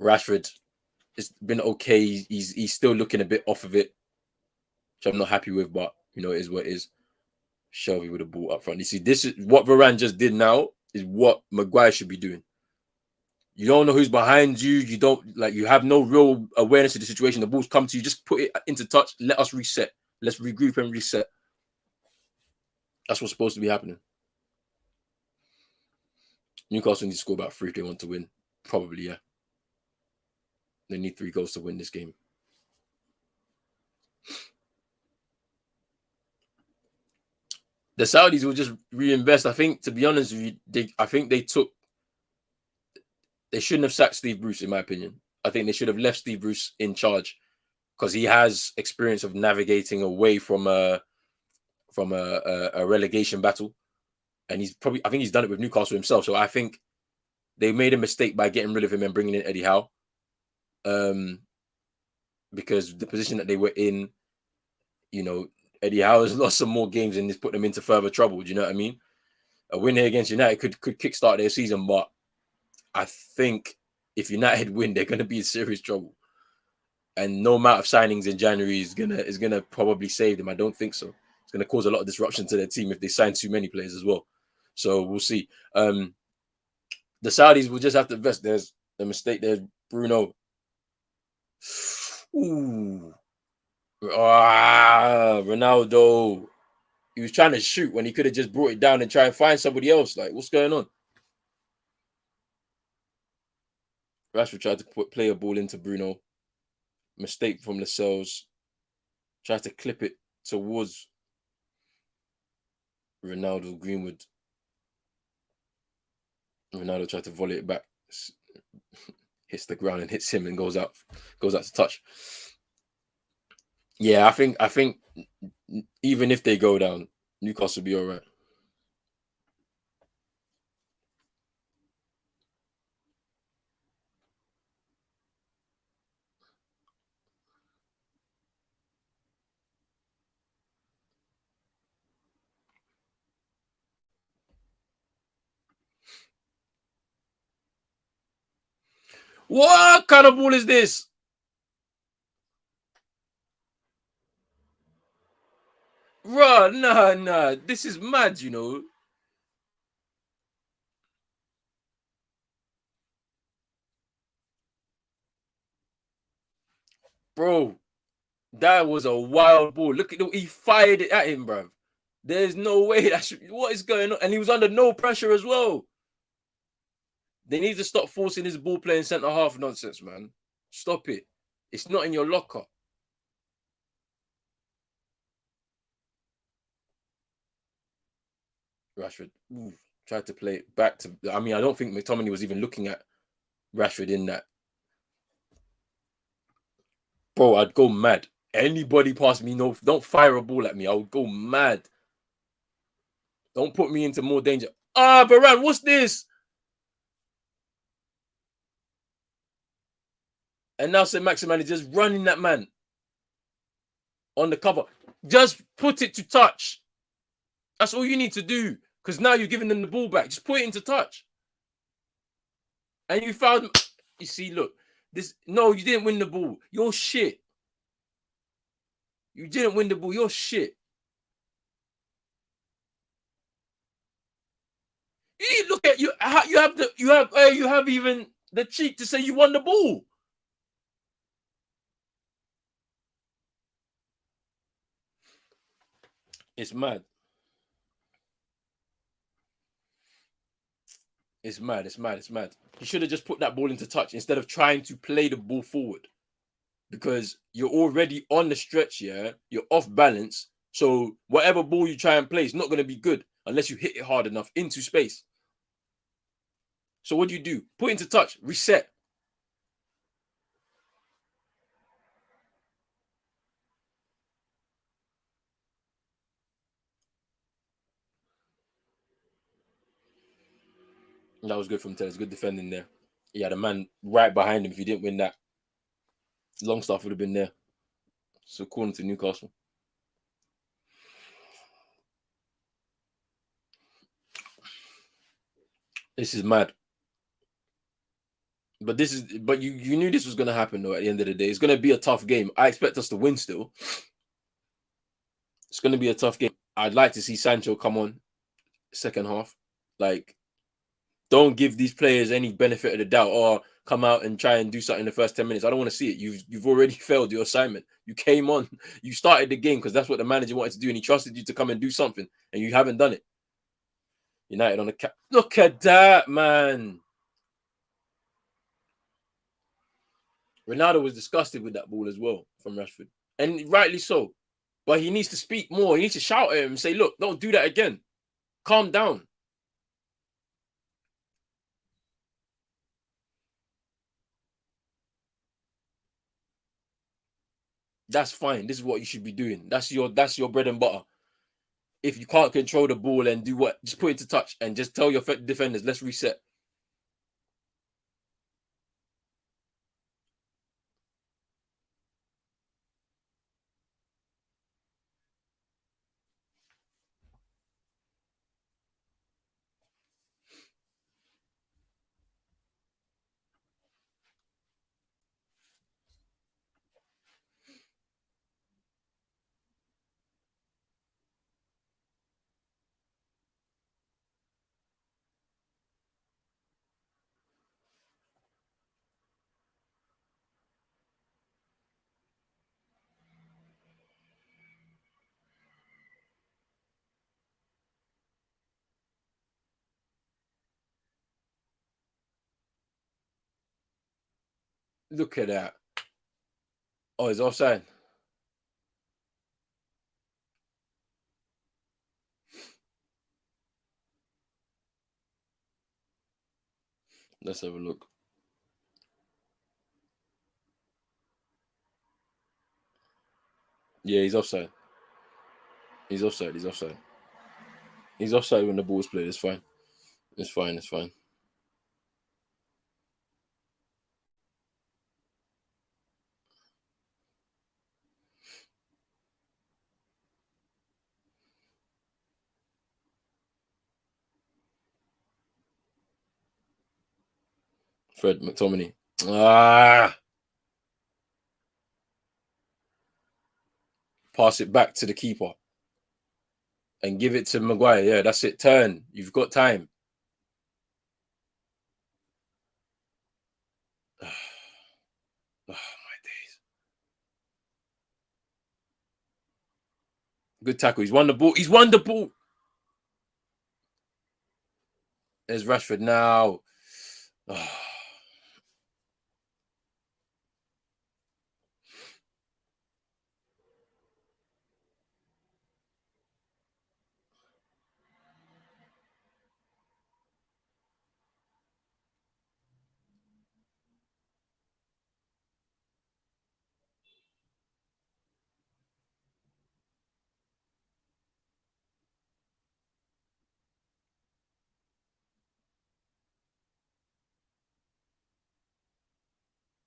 Speaker 1: Rashford has been okay. He's still looking a bit off of it, which I'm not happy with, but it is what it is. Shelby with the ball up front. You see, this is what Varane just did now, is what Maguire should be doing. You don't know who's behind you. You don't you have no real awareness of the situation. The ball's come to you. Just put it into touch. Let us reset. Let's regroup and reset. That's what's supposed to be happening. Newcastle need to score about 3 if they want to win. Probably, yeah. They need 3 goals to win this game. The Saudis will just reinvest. I think, to be honest with you, I think they shouldn't have sacked Steve Bruce, in my opinion. I think they should have left Steve Bruce in charge because he has experience of navigating away from a relegation battle, and I think he's done it with Newcastle himself. So I think they made a mistake by getting rid of him and bringing in Eddie Howe, because the position that they were in, Eddie Howe has lost some more games and has put them into further trouble. Do you know what I mean? A win here against United could kickstart their season, but I think if United win, they're going to be in serious trouble. And no amount of signings in January is gonna probably save them. I don't think so. It's gonna cause a lot of disruption to their team if they sign too many players as well. So we'll see. The Saudis will just have to invest. There's a mistake there, Bruno. Ooh. Ronaldo. He was trying to shoot when he could have just brought it down and try and find somebody else. Like, what's going on? Rashford tried to play a ball into Bruno. Mistake from Lascelles. Tried to clip it towards Ronaldo. Greenwood. Ronaldo tried to volley it back. Hits the ground and hits him and goes out to touch. Yeah, I think even if they go down, Newcastle will be all right. What kind of ball is this? Bruh, nah. This is mad, you know. Bro, that was a wild ball. Look at the he fired it at him, bro. There's no way that should, what is going on? And he was under no pressure as well. They need to stop forcing this ball playing centre half nonsense, man. Stop it. It's not in your locker. Rashford tried to play it back to. I mean, I don't think McTominay was even looking at Rashford in that. Bro, I'd go mad. Anybody past me, no, don't fire a ball at me. I would go mad. Don't put me into more danger. Ah, Varane, what's this? And now St. Maximan is just running that man on the cover. Just put it to touch. That's all you need to do. Because now you're giving them the ball back. Just put it into touch. And you found, you see, look, this, no, you didn't win the ball. You're shit. You didn't win the ball. You're shit. You look at you. You have even the cheek to say you won the ball. It's mad. It's mad. It's mad. It's mad. He should have just put that ball into touch instead of trying to play the ball forward because you're already on the stretch. Yeah, you're off balance. So whatever ball you try and play is not going to be good unless you hit it hard enough into space. So what do? Put into touch, reset. That was good from Tellers. Good defending there. He had a man right behind him. If he didn't win that, Longstaff would have been there. So corner to Newcastle. This is mad. But you knew this was gonna happen though. At the end of the day, it's gonna be a tough game. I expect us to win still. It's gonna be a tough game. I'd like to see Sancho come on second half. Like, don't give these players any benefit of the doubt or come out and try and do something in the first 10 minutes. I don't want to see it. You've already failed your assignment. You came on, you started the game because that's what the manager wanted to do, and he trusted you to come and do something, and you haven't done it. United on the cap. Look at that, man. Ronaldo was disgusted with that ball as well from Rashford, and rightly so. But he needs to speak more. He needs to shout at him and say, "Look, don't do that again. Calm down." That's fine. This is what you should be doing. That's your bread and butter. If you can't control the ball and do what, just put it to touch and just tell your defenders, let's reset. Look at that. Oh, it's offside. Let's have a look. Yeah, he's offside. He's offside. He's offside. He's offside when the ball's played. It's fine. It's fine. It's fine. Fred McTominay. Ah, pass it back to the keeper and give it to Maguire. Yeah, that's it. Turn. You've got time. Oh, my days. Good tackle. He's won the ball. He's won the ball. There's Rashford now. Oh,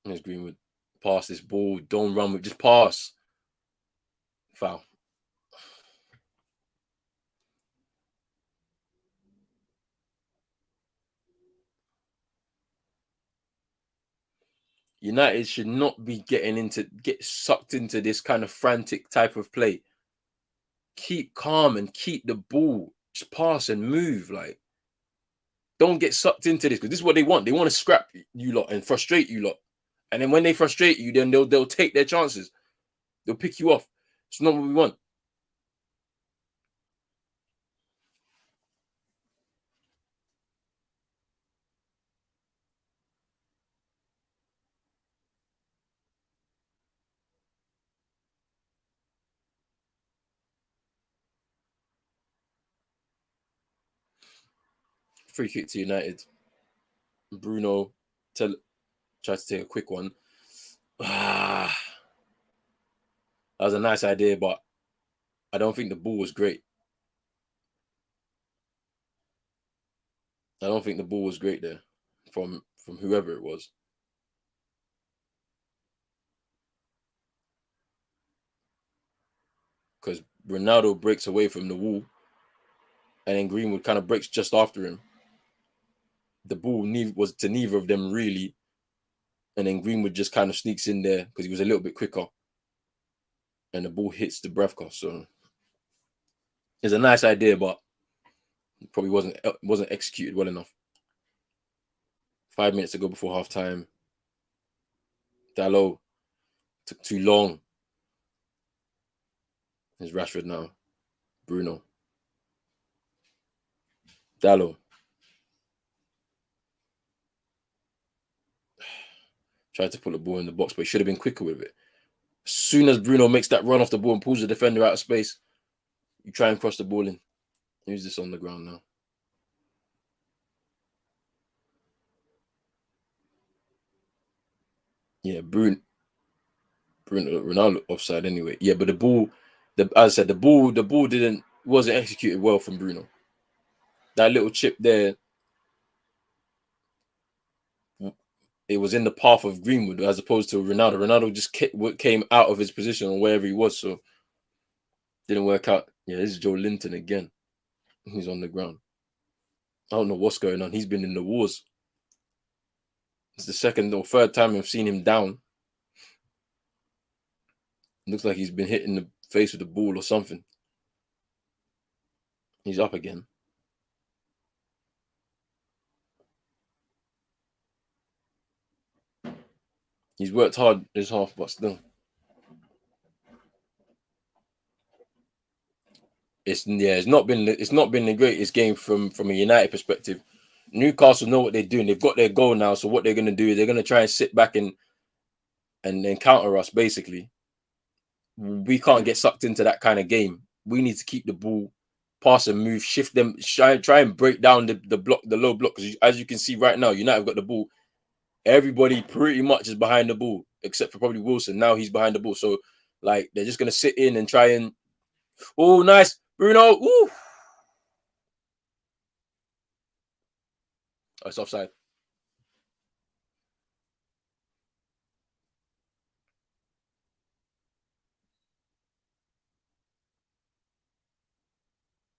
Speaker 1: there's Greenwood. Pass this ball. Don't run with. Just pass. Foul. United should not be get sucked into this kind of frantic type of play. Keep calm and keep the ball. Just pass and move. Like, don't get sucked into this because this is what they want. They want to scrap you lot and frustrate you lot. And then when they frustrate you, then they'll take their chances. They'll pick you off. It's not what we want. Free kick to United. Bruno tried to take a quick one. That was a nice idea, but I don't think the ball was great. I don't think the ball was great there from whoever it was. Because Ronaldo breaks away from the wall, and then Greenwood kind of breaks just after him. The ball was to neither of them really, and then Greenwood just kind of sneaks in there because he was a little bit quicker, and the ball hits the Brevka. So it's a nice idea, but it probably wasn't executed well enough. 5 minutes to go before half time. Dalot took too long. It's Rashford now. Bruno. Dalot. Tried to put the ball in the box, but he should have been quicker with it. As soon as Bruno makes that run off the ball and pulls the defender out of space, you try and cross the ball in. Who's this on the ground now? Yeah, Bruno Ronaldo offside anyway. Yeah, but the ball, as I said, the ball wasn't executed well from Bruno. That little chip there, it was in the path of Greenwood as opposed to Ronaldo. Ronaldo just came out of his position or wherever he was, so didn't work out. Yeah, this is Joe Linton again. He's on the ground. I don't know what's going on. He's been in the wars. It's the second or third time I've seen him down. Looks like he's been hit in the face with a ball or something. He's up again. He's worked hard this half, but still, it's not been the greatest game from a United perspective. Newcastle know what they're doing. They've got their goal now, so what they're gonna do is they're gonna try and sit back and then counter us. Basically, we can't get sucked into that kind of game. We need to keep the ball, pass and move, shift them, try and break down the block, the low block. Because as you can see right now, United have got the ball. Everybody pretty much is behind the ball, except for probably Wilson. Now he's behind the ball, so like they're just gonna sit in and try and. Oh, nice, Bruno! Ooh, oh, it's offside.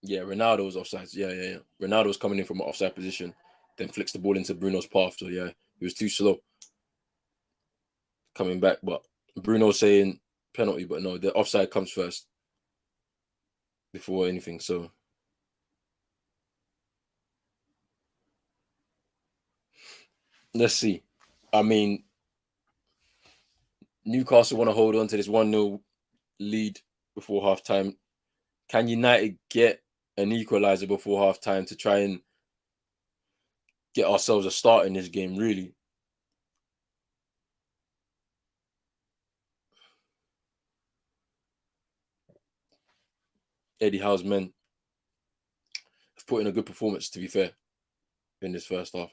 Speaker 1: Yeah, Ronaldo's offside. Yeah. Ronaldo's coming in from an offside position, then flicks the ball into Bruno's path. So yeah, he was too slow. coming back, but Bruno saying penalty, but no, the offside comes first before anything. So let's see. I mean, Newcastle want to hold on to this 1-0 lead before half time. Can United get an equaliser before half time to try and get ourselves a start in this game, really? Eddie Howe's men have put in a good performance, to be fair, in this first half.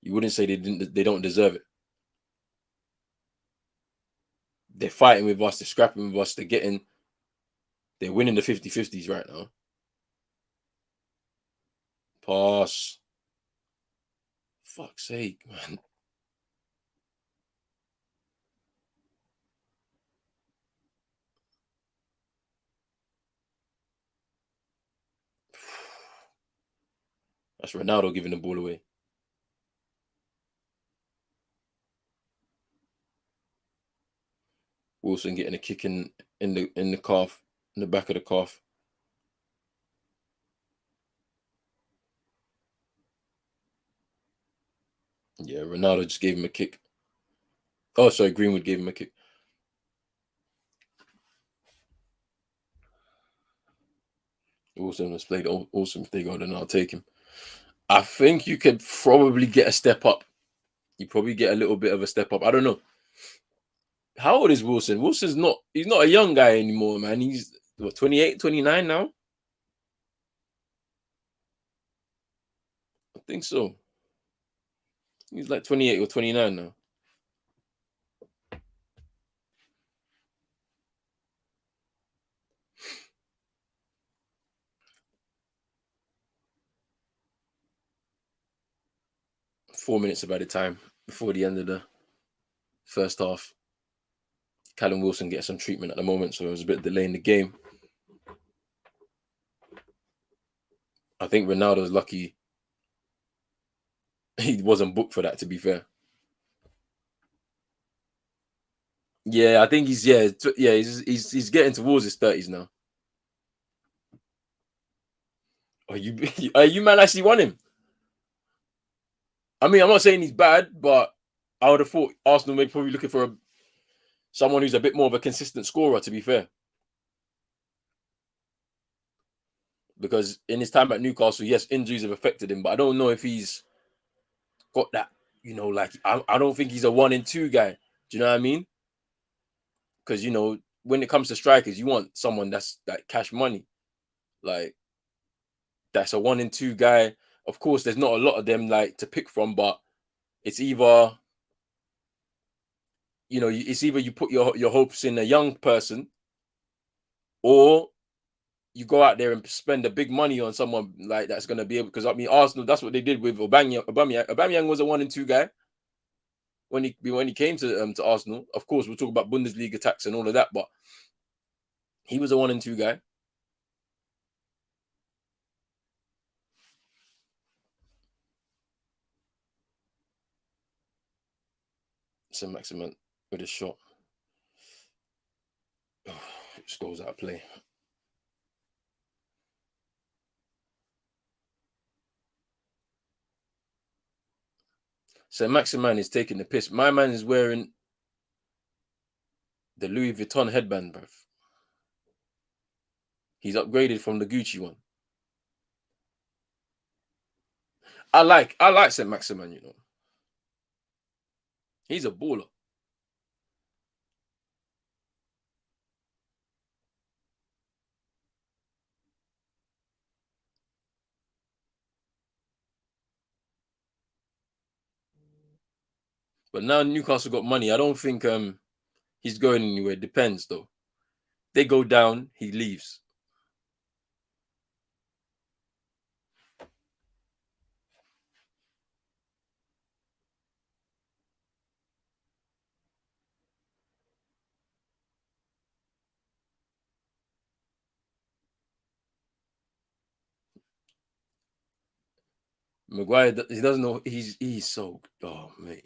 Speaker 1: You wouldn't say they don't deserve it. They're fighting with us, they're scrapping with us, they're winning the 50-50s right now. Pass. Fuck's sake, man. That's Ronaldo giving the ball away. Wilson getting a kick in the calf, in the back of the calf. Yeah, Ronaldo just gave him a kick. Oh, sorry, Greenwood gave him a kick. Wilson has played awesome. If they go, then I'll take him. I think you could probably get a step up. You probably get a little bit of a step up. I don't know. How old is Wilson? He's not a young guy anymore, man. He's what, 28, 29 now? I think so. He's like 28 or 29 now. Four minutes by the time before the end of the first half. Callum Wilson gets some treatment at the moment, so it was a bit delay in the game. I think Ronaldo's lucky he wasn't booked for that, to be fair. Yeah, I think he's getting towards his 30s now. Are you man actually want him? I mean, I'm not saying he's bad, but I would have thought Arsenal may probably looking for someone who's a bit more of a consistent scorer, to be fair. Because in his time at Newcastle, yes, injuries have affected him, but I don't know if he's got that, like I don't think he's a 1 and 2 guy. Do you know what I mean? Because when it comes to strikers, you want someone that's like cash money, like that's a 1 and 2 guy. Of course, there's not a lot of them like to pick from, but it's either it's either you put your hopes in a young person, or you go out there and spend a big money on someone like that's going to be able. Because I mean, Arsenal, that's what they did with Aubameyang. Aubameyang was a 1 and 2 guy when he came to Arsenal. Of course, we'll talk about Bundesliga tax and all of that, but he was a 1 and 2 guy. So Maximin with a shot. It just goes out of play. So Maximin is taking the piss. My man is wearing the Louis Vuitton headband, bruv. He's upgraded from the Gucci one. I like Saint Maximin, He's a baller. But now Newcastle got money. I don't think he's going anywhere. Depends though. They go down, he leaves. Maguire, he doesn't know. He's so, oh mate.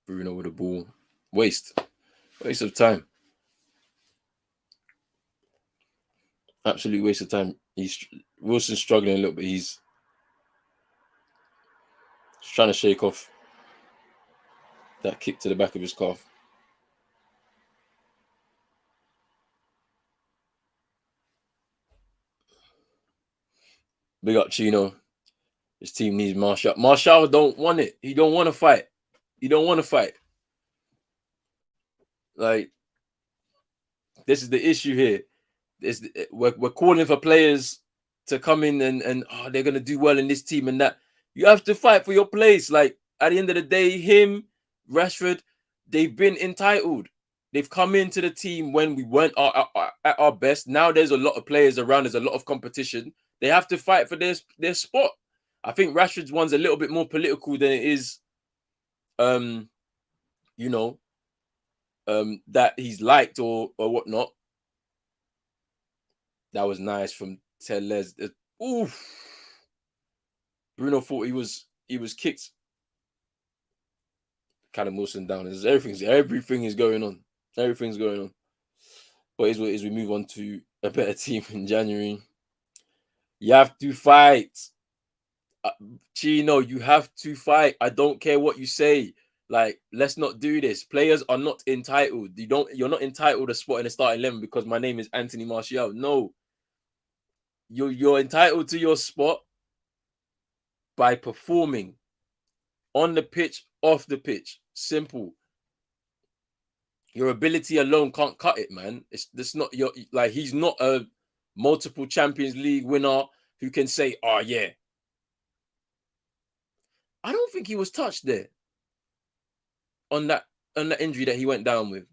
Speaker 1: Bruno with the ball. Waste of time. Absolute waste of time. Wilson's struggling a little bit. He's trying to shake off that kick to the back of his calf. Big up Chino. His team needs Martial. Martial don't want it. He don't want to fight. Like, this is the issue here. We're calling for players to come in and they're gonna do well in this team and that. You have to fight for your place. Like, at the end of the day, him, Rashford, they've been entitled. They've come into the team when we weren't at our best. Now there's a lot of players around. There's a lot of competition. They have to fight for their spot. I think Rashford's one's a little bit more political than it is, that he's liked or whatnot. That was nice from Tellez. Oof. Bruno thought he was kicked. Callum Wilson down. Everything is going on. Everything's going on. But as we move on to a better team in January, you have to fight. Chino, you have to fight. I don't care what you say. Like, let's not do this. Players are not entitled. You're not entitled to a spot in the starting 11 because my name is Anthony Martial. No. You're entitled to your spot by performing on the pitch, off the pitch. Simple. Your ability alone can't cut it, man. It's not your, like, he's not a multiple Champions League winner who can say, oh yeah. I don't think he was touched there on that injury that he went down with.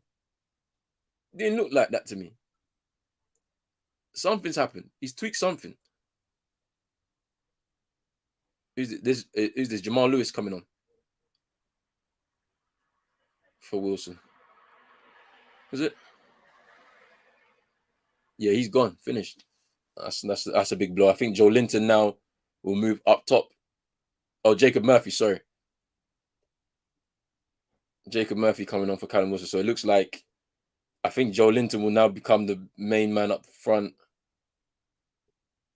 Speaker 1: Didn't look like that to me. Something's happened. He's tweaked something. Who's this? Jamal Lewis coming on for Wilson? Is it? Yeah, he's gone. Finished. That's a big blow. I think Joe Linton now will move up top. Oh, Jacob Murphy. Sorry, Jacob Murphy coming on for Callum Wilson. So it looks like I think Joe Linton will now become the main man up front,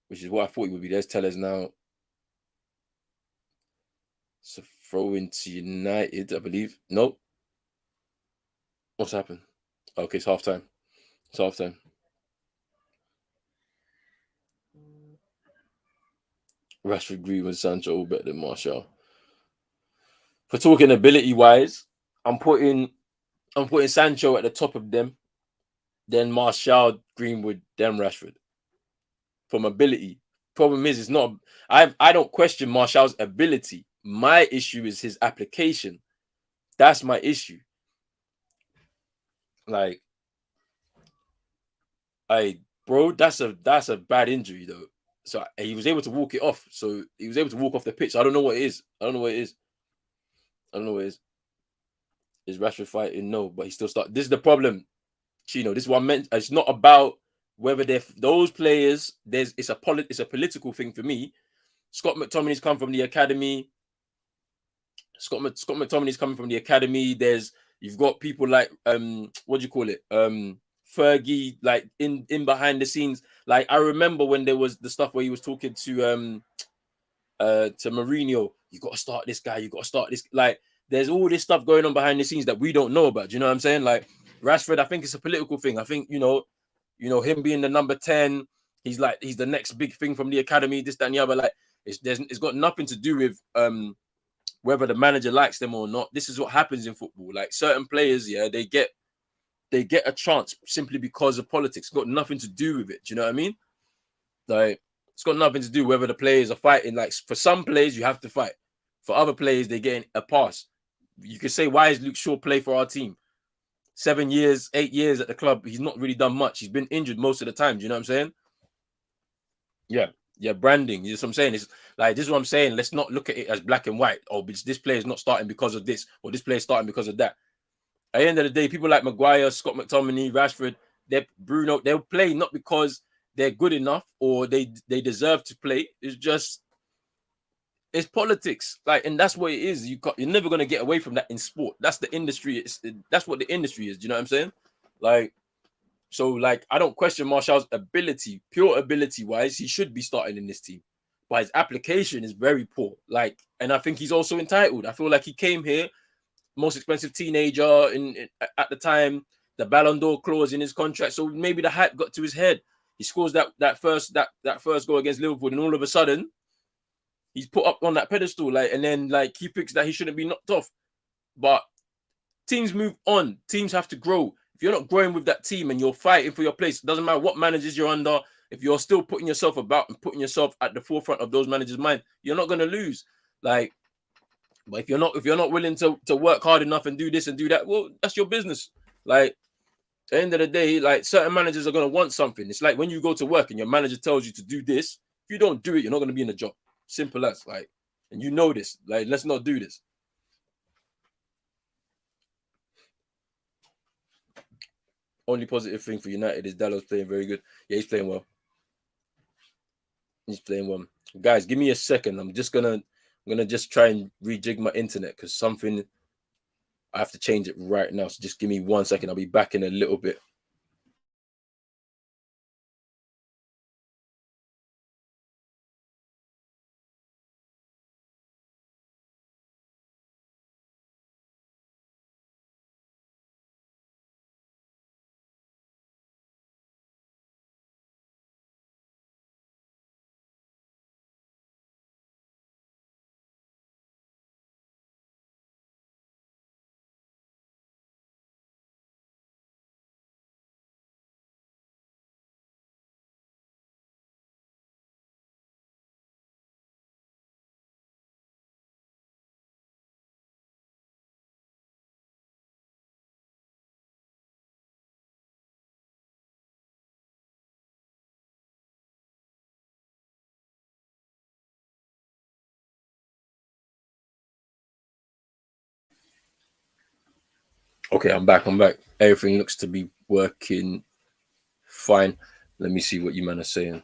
Speaker 1: which is what I thought he would be. There's Tellez now. So throw into United, I believe. Nope. What's happened? Okay, it's half time. Rashford, Greenwood, Sancho all better than Martial. For talking ability wise, I'm putting Sancho at the top of them, then Martial, Greenwood, then Rashford. From ability. Problem is, it's not. I don't question Martial's ability. My issue is his application. That's my issue. Like, bro, that's a bad injury though. So he was able to walk it off. So he was able to walk off the pitch. I don't know what it is. Is Rashford fighting? No, but he still started. This is the problem, Chino. This is what I meant. It's not about whether they're those players. It's a political thing for me. Scott McTominay's come from the academy. Scott McTominay's coming from the academy. You've got people like what do you call it? Fergie, like in behind the scenes. Like, I remember when there was the stuff where he was talking to Mourinho. You got to start this guy. You got to start this. Like, there's all this stuff going on behind the scenes that we don't know about. Do you know what I'm saying? Like, Rashford, I think it's a political thing. I think him being the number 10, he's the next big thing from the academy. This, that, and the other. Like, it's got nothing to do with whether the manager likes them or not. This is what happens in football. Like, certain players, yeah, they get a chance simply because of politics. It's got nothing to do with it. Do you know what I mean? Like, it's got nothing to do whether the players are fighting. Like, for some players, you have to fight. For other players, they're getting a pass. You could say, why is Luke Shaw play for our team? 7 years, 8 years at the club. He's not really done much. He's been injured most of the time. Do you know what I'm saying? Yeah, branding. You know what I'm saying? It's like, this is what I'm saying. Let's not look at it as black and white. Oh, this player is not starting because of this, or this player is starting because of that. At the end of the day, people like Maguire, Scott McTominay, Rashford, Bruno, they'll play not because they're good enough or they deserve to play. It's just It's politics, like, and that's what it is. You're never gonna get away from that in sport. That's the industry. That's what the industry is. Do you know what I'm saying? Like, so, like, I don't question Martial's ability, pure ability wise. He should be starting in this team, but his application is very poor. Like, and I think he's also entitled. I feel like he came here, most expensive teenager at the time, the Ballon d'Or clause in his contract. So maybe the hype got to his head. He scores that first goal against Liverpool, and all of a sudden he's put up on that pedestal. Like, and then like he thinks that he shouldn't be knocked off. But teams move on. Teams have to grow. If you're not growing with that team and you're fighting for your place, it doesn't matter what managers you're under. If you're still putting yourself about and putting yourself at the forefront of those managers' mind, you're not going to lose. Like, but if you're not willing to work hard enough and do this and do that, well, that's your business. Like, at the end of the day, like, certain managers are going to want something. It's like when you go to work and your manager tells you to do this. If you don't do it, you're not going to be in the job. Simple as, like, and you know this. Like, let's not do this. Only positive thing for United is Dalot's playing very good. Yeah, he's playing well. He's playing well. Guys, give me a second. I'm gonna just try and rejig my internet because something, I have to change it right now. So just give me 1 second. I'll be back in a little bit. Okay, I'm back. Everything looks to be working fine. Let me see what you man are saying.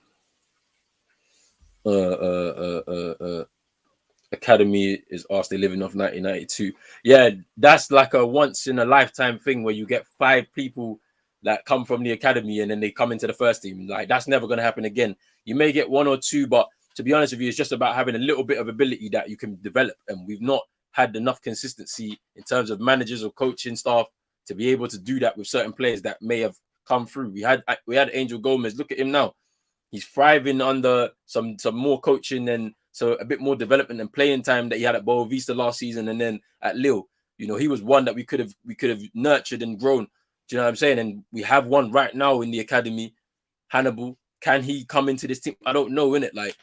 Speaker 1: Academy is asked they living off 1992. Yeah, that's like a once in a lifetime thing where you get 5 people that come from the academy and then they come into the first team. Like, that's never going to happen again. You may get 1 or 2, but to be honest with you, it's just about having a little bit of ability that you can develop. And we've not had enough consistency in terms of managers or coaching staff to be able to do that with certain players that may have come through. We had Angel Gomez. Look at him now. He's thriving under some more coaching and so a bit more development and playing time that he had at Boa Vista last season, and then at Lille. You know, he was one that we could have nurtured and grown. Do you know what I'm saying? And we have one right now in the academy, Hannibal. Can he come into this team? I don't know, innit? Like,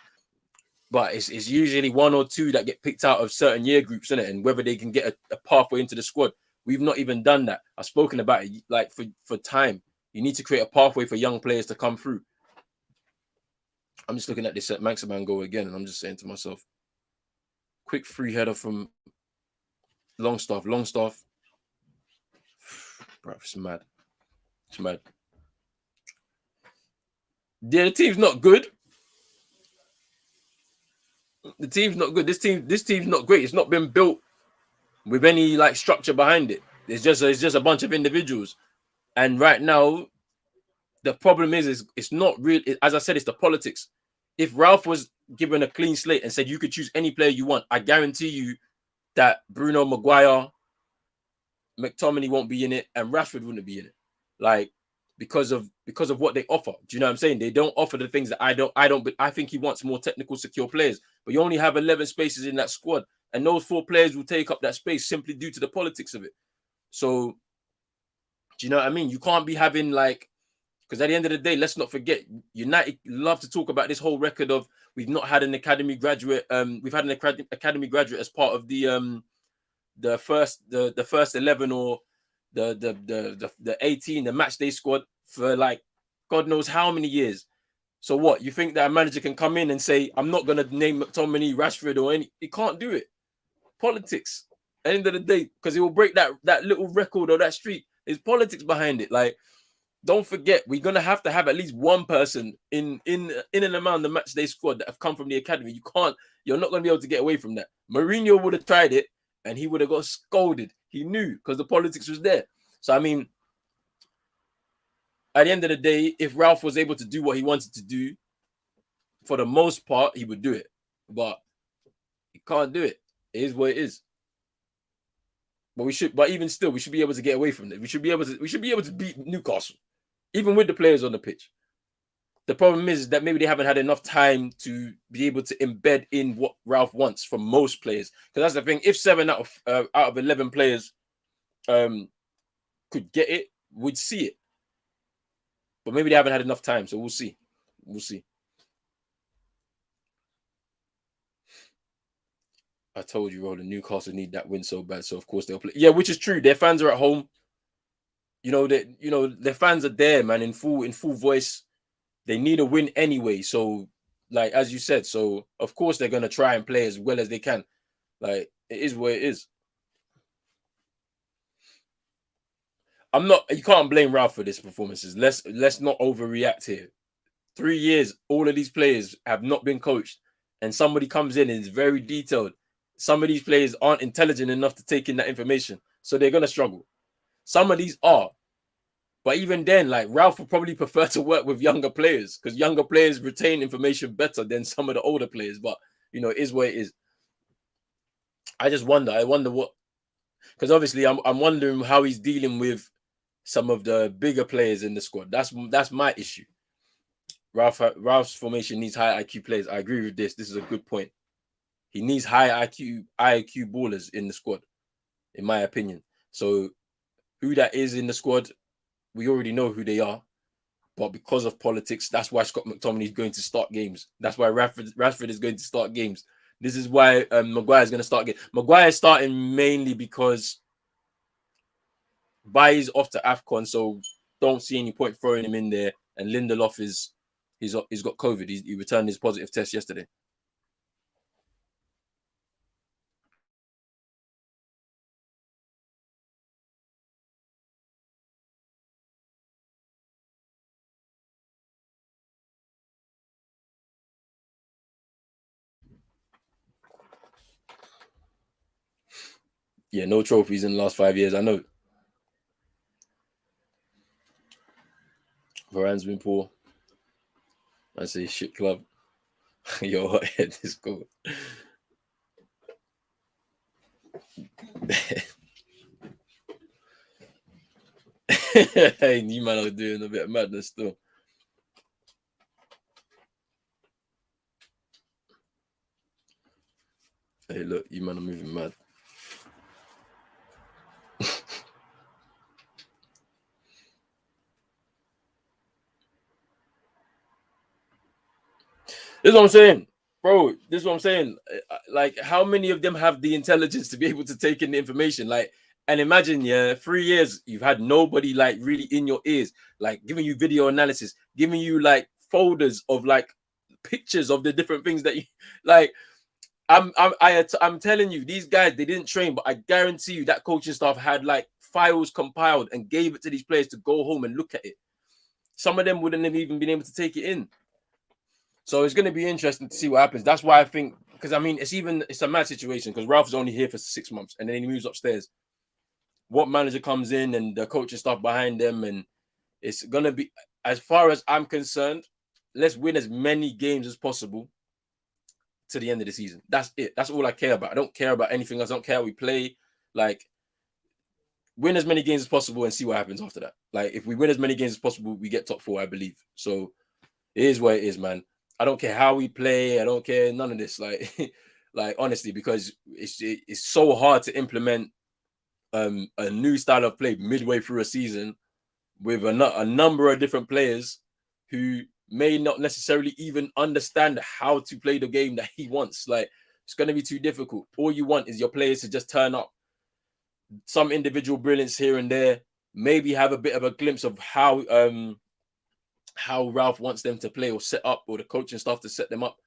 Speaker 1: but it's usually 1 or 2 that get picked out of certain year groups, innit? And whether they can get a pathway into the squad. We've not even done that. I've spoken about it, like, for time. You need to create a pathway for young players to come through. I'm just looking at this Maximan goal again, and I'm just saying to myself, quick free header from Longstaff. Bro, it's mad. It's mad. Yeah, the team's not good. The team's not good. This team's not great. It's not been built with any like structure behind it. It's just a bunch of individuals. And right now, the problem is it's not real. As I said, it's the politics. If Ralf was given a clean slate and said you could choose any player you want, I guarantee you that Bruno Maguire, McTominay won't be in it, and Rashford wouldn't be in it. Like, because of what they offer. Do you know what I'm saying? They don't offer the things that I think he wants more technical, secure players. But you only have 11 spaces in that squad, and those 4 players will take up that space simply due to the politics of it. So, do you know what I mean? You can't be having like, because at the end of the day, let's not forget, United love to talk about this whole record of we've not had an academy graduate. We've had an academy graduate as part of the first 11 or the 18, the match day squad for like God knows how many years. So what, you think that a manager can come in and say, I'm not going to name McTominay, Rashford or any, he can't do it. Politics at the end of the day, because it will break that little record or that streak. There's politics behind it. Like, don't forget, we're gonna have to have at least one person in and around the match day squad that have come from the academy. You're not gonna be able to get away from that. Mourinho would have tried it and he would have got scolded. He knew because the politics was there. So I mean, at the end of the day, if Ralf was able to do what he wanted to do, for the most part, he would do it. But he can't do it. It is what it is. But even still, we should be able to get away from it. We should be able to beat Newcastle, even with the players on the pitch. The problem is that maybe they haven't had enough time to be able to embed in what Ralf wants from most players. Because that's the thing. If 7 out of 11 players could get it, we'd see it. But maybe they haven't had enough time, so we'll see. We'll see. I told you, Roland, Newcastle need that win so bad, so of course they'll play. Yeah, which is true. Their fans are at home. Their fans are there, man, in full voice. They need a win anyway. So, like as you said, so of course they're gonna try and play as well as they can. Like it is what it is. You can't blame Ralf for this performances. Let's not overreact here. 3 years, all of these players have not been coached, and somebody comes in and is very detailed. Some of these players aren't intelligent enough to take in that information, so they're gonna struggle. Some of these are, but even then, like Ralf would probably prefer to work with younger players because younger players retain information better than some of the older players. But it is what it is. I wonder what, because obviously I'm wondering how he's dealing with some of the bigger players in the squad. That's my issue. Ralf's formation needs high IQ players. I agree with this. This is a good point. He needs high IQ ballers in the squad, in my opinion. So who that is in the squad, we already know who they are. But because of politics, that's why Scott McTominay is going to start games. That's why Rashford is going to start games. This is why Maguire is going to start games. Maguire is starting mainly because Bailly's off to AFCON, so don't see any point throwing him in there. And Lindelof he's got COVID. He returned his positive test yesterday. Yeah, no trophies in the last 5 years. I know. Varane's been poor. I say shit club. Yo, what head is cool. Hey, you man are doing a bit of madness still. Hey, look, you man are moving mad. This is what I'm saying, bro. This is what I'm saying. Like, how many of them have the intelligence to be able to take in the information? Like, and imagine, 3 years you've had nobody like really in your ears, like giving you video analysis, giving you like folders of like pictures of the different things that you like. I'm telling you, these guys, they didn't train, but I guarantee you that coaching staff had like files compiled and gave it to these players to go home and look at it. Some of them wouldn't have even been able to take it in. So it's going to be interesting to see what happens. That's why I think, because I mean, it's a mad situation because Ralph's only here for 6 months and then he moves upstairs. What manager comes in and the coaching staff behind them, and it's going to be, as far as I'm concerned, let's win as many games as possible to the end of the season. That's it. That's all I care about. I don't care about anything else. I don't care how we play. Like, win as many games as possible and see what happens after that. Like, if we win as many games as possible, we get top 4, I believe. So it is what it is, man. I don't care how we play. I don't care none of this. Like, like honestly, because it's so hard to implement a new style of play midway through a season with a number of different players who may not necessarily even understand how to play the game that he wants. Like, it's going to be too difficult. All you want is your players to just turn up, some individual brilliance here and there, maybe have a bit of a glimpse of how Ralf wants them to play or set up, or the coaching staff to set them up.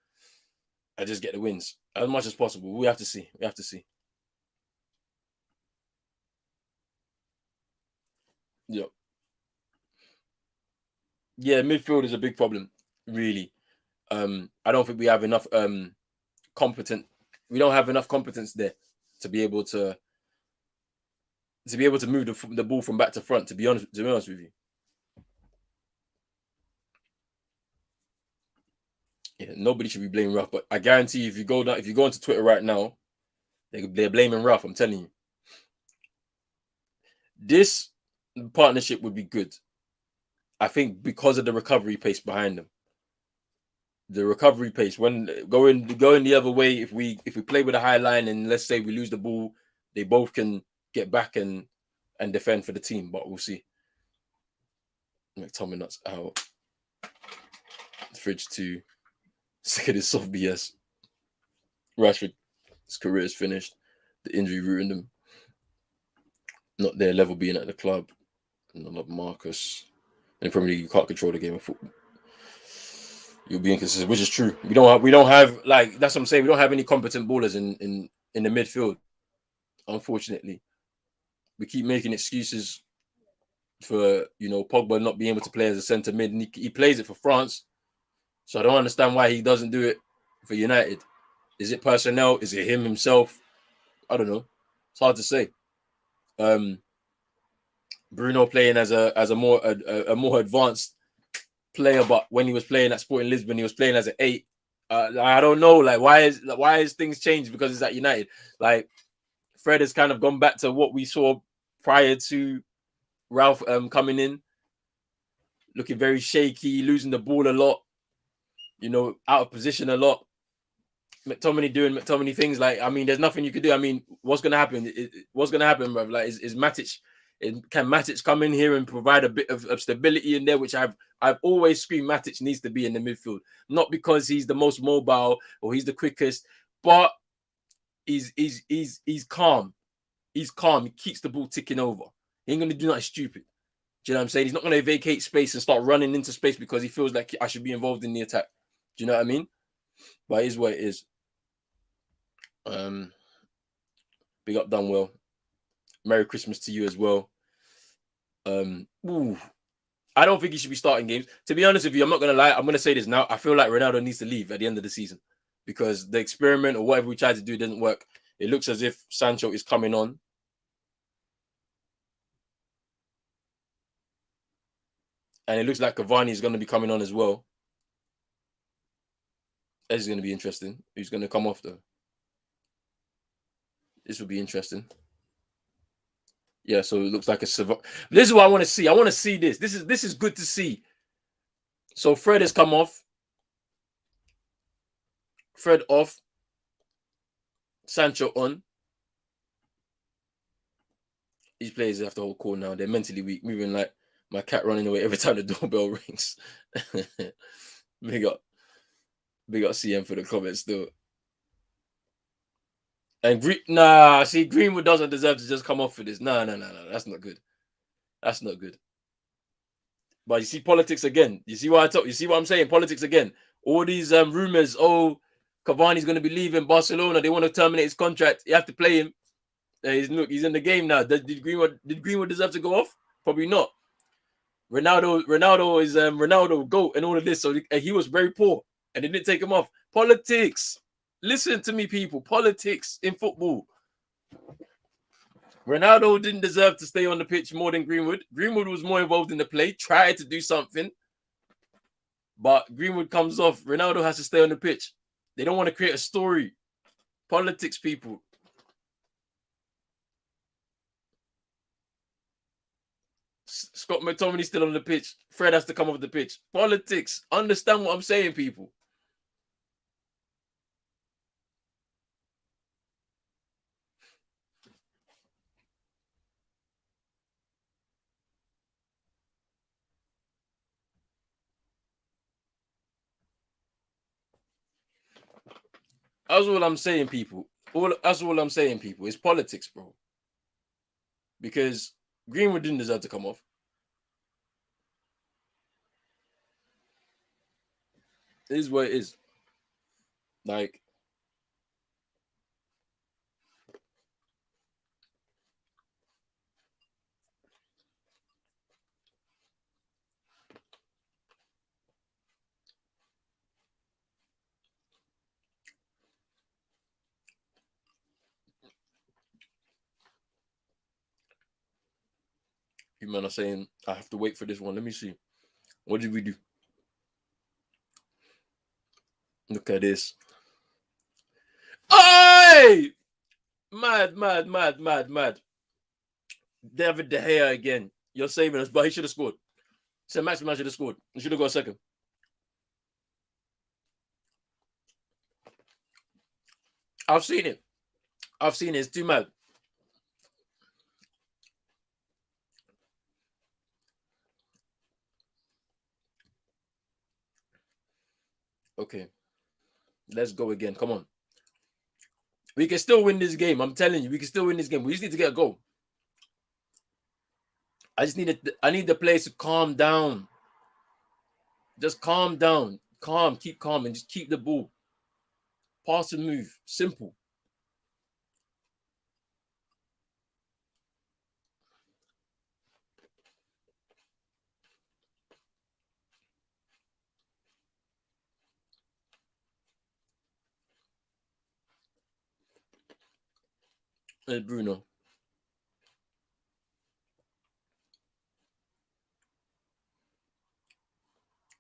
Speaker 1: I just get the wins as much as possible. We have to see. We have to see. Yep. Yeah, midfield is a big problem, really. I don't think we have enough competent. We don't have enough competence there to be able to move the ball from back to front. To be honest with you, yeah, nobody should be blaming Ralf. But I guarantee you, if you go onto Twitter right now, they're blaming Ralf. I'm telling you, this partnership would be good. I think because of the recovery pace behind them, the recovery pace when going the other way. If we play with a high line and let's say we lose the ball, they both can get back and defend for the team. But we'll see. McTominay nuts out. Fridge 2. Sick of this soft BS. Rashford's career is finished. The injury ruined him. Not their level being at the club. And I love Marcus. In the Premier League, you can't control the game of football. You'll be inconsistent, which is true. We don't have like that's what I'm saying. We don't have any competent ballers in the midfield. Unfortunately, we keep making excuses for Pogba not being able to play as a centre mid. And he plays it for France, so I don't understand why he doesn't do it for United. Is it personnel? Is it him himself? I don't know. It's hard to say. Bruno playing as a more advanced player, but when he was playing at Sporting Lisbon, he was playing as an 8. I don't know, like why is things changed because it's at United? Like Fred has kind of gone back to what we saw prior to Ralf coming in, looking very shaky, losing the ball a lot, out of position a lot. McTominay doing McTominay things. Like, I mean, there's nothing you could do. I mean, what's gonna happen? What's gonna happen, bro? Like, is Matic? Can Matic come in here and provide a bit of stability in there? Which I've always screamed Matic needs to be in the midfield, not because he's the most mobile or he's the quickest, but he's calm. He's calm. He keeps the ball ticking over. He ain't gonna do nothing stupid. Do you know what I'm saying? He's not gonna vacate space and start running into space because he feels like I should be involved in the attack. Do you know what I mean? But it is what it is. Big up Dunwell. Merry Christmas to you as well. I don't think he should be starting games. To be honest with you, I'm not gonna lie. I'm gonna say this now. I feel like Ronaldo needs to leave at the end of the season because the experiment or whatever we tried to do doesn't work. It looks as if Sancho is coming on. And it looks like Cavani is going to be coming on as well. This is going to be interesting. Who's going to come off though? This will be interesting. Yeah, so it looks like a survival. This is what I want to see. I want to see this. This is good to see. So Fred has come off. Fred off. Sancho on. These players have to hold cool now. They're mentally weak, moving like my cat running away every time the doorbell rings. big up CM for the comments still. And Greenwood doesn't deserve to just come off for this. No, that's not good. That's not good. But you see politics again. You see what you see what I'm saying? Politics again. All these rumors. Oh, Cavani's going to be leaving Barcelona. They want to terminate his contract. You have to play him. He's in the game now. Did Greenwood deserve to go off? Probably not. Ronaldo is Ronaldo GOAT and all of this. So he was very poor and they didn't take him off. Politics. Listen to me, people. Politics in football. Ronaldo didn't deserve to stay on the pitch more than Greenwood. Greenwood was more involved in the play, tried to do something, but Greenwood comes off. Ronaldo has to stay on the pitch. They don't want to create a story. Politics, people. Scott McTominay still on the pitch. Fred has to come off the pitch. Politics. Understand what I'm saying, people. That's all I'm saying, people. That's all I'm saying, people. It's politics, bro. Because Greenwood didn't deserve to come off. It is what it is. Like, You man are saying I have to wait for this one. Let me see. What did we do? Look at this. Hey! Mad, mad, mad, mad, mad. David De Gea again. You're saving us, but he should have scored. So Maximan should have scored. He should have got a second. I've seen it. I've seen it. It's too mad. Okay. Let's go again. Come on. We can still win this game. I'm telling you, we can still win this game. We just need to get a goal. I need the players to calm down. Just calm down. Calm. Keep calm and just keep the ball. Pass and move. Simple. There's Bruno.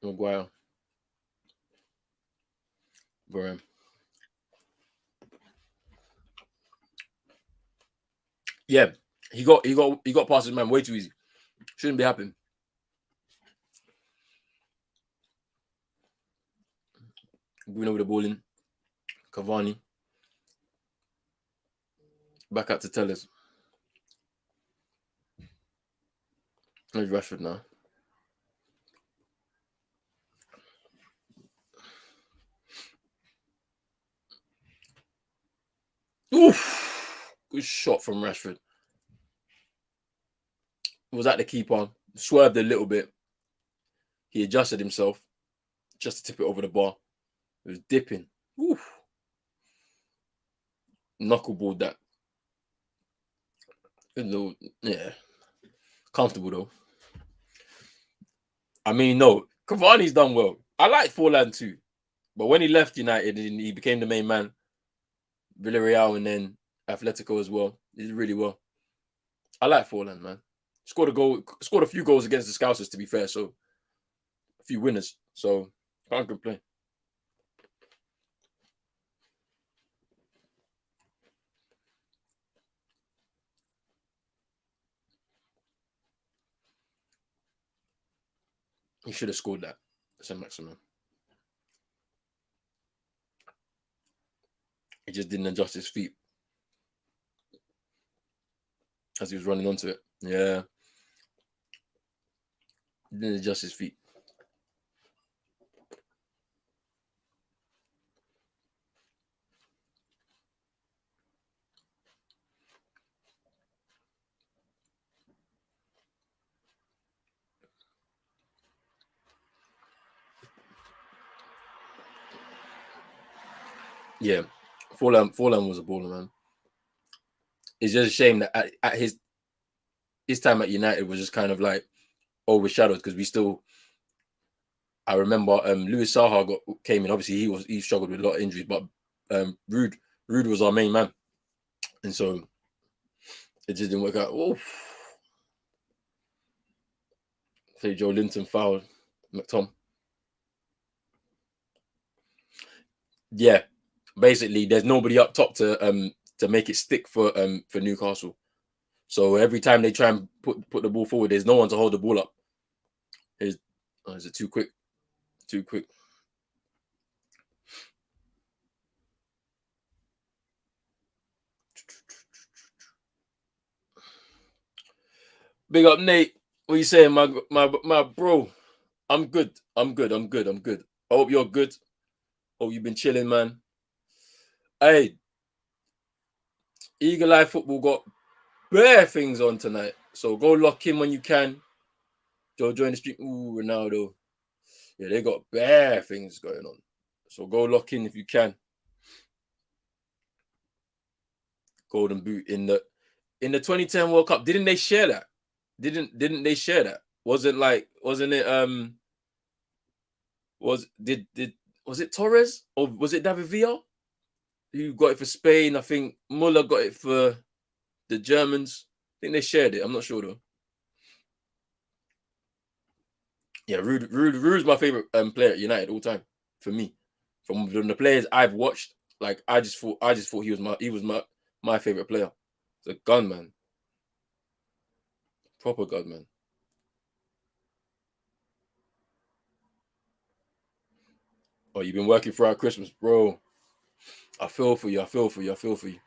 Speaker 1: Maguire. Varane. Yeah, he got past his man way too easy. Shouldn't be happening. Bruno with the ball in. Cavani. Back out to Tellers. There's Rashford now. Oof! Good shot from Rashford. Was at the keeper. Swerved a little bit. He adjusted himself just to tip it over the bar. It was dipping. Oof! Knuckleballed that. Yeah. Comfortable though. I mean, no. Cavani's done well. I like Forlan too. But when he left United and he became the main man, Villarreal and then Atletico as well, he did really well. I like Forlan, man. Scored a few goals against the Scousers, to be fair. So, a few winners. So, can't complain. He should have scored that. Saint Maximin. He just didn't adjust his feet as he was running onto it. Yeah. He didn't adjust his feet. Yeah. Forlan was a baller, man. It's just a shame that at his time at United was just kind of like overshadowed because we still. I remember Louis Saha came in. Obviously, he struggled with a lot of injuries, but Rude was our main man, and so it just didn't work out. Oh, say Joe Linton fouled McTom. Yeah, basically, there's nobody up top to make it stick for Newcastle. So every time they try and put the ball forward, there's no one to hold the ball up. Is it too quick? Too quick. Big up, Nate. What you saying, my bro? I'm good. I'm good. I hope you're good. Hope you've been chilling, man. Hey, Eagle Eye Football got bare things on tonight. So go lock in when you can. Join the stream. Ooh, Ronaldo. Yeah, they got bare things going on. So go lock in if you can. Golden Boot in the 2010 World Cup. Didn't they share that? Didn't they share that? Wasn't it was it Torres or was it David Villa who got it for Spain? I think Muller got it for the Germans. I think they shared it. I'm not sure though. Yeah, Rude's my favorite player at United all time for me. From the players I've watched, like I just thought he was my favorite player. He's a gun man, proper gun man. Oh, you've been working throughout Christmas, bro. I feel for you. I feel for you. I feel for you.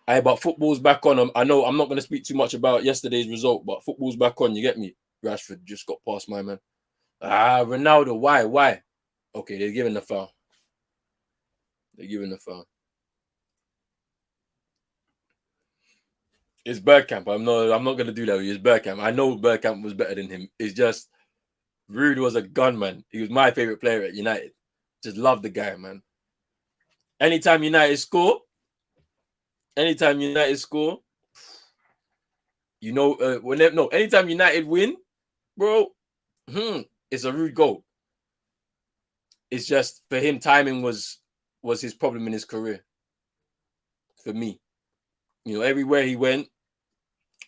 Speaker 1: Hey, but football's back on. I know I'm not going to speak too much about yesterday's result, but football's back on. You get me? Rashford just got past my man. Ronaldo. Why? Why? Okay, they're giving the foul. They're giving the foul. It's Bergkamp. I'm not gonna do that. It's Bergkamp. I know Bergkamp was better than him. It's just Rude was a gunman. He was my favorite player at United. Just love the guy, man. Anytime United score, anytime United score, anytime United win, bro, it's a Rude goal. It's just for him, timing was his problem in his career. For me, everywhere he went,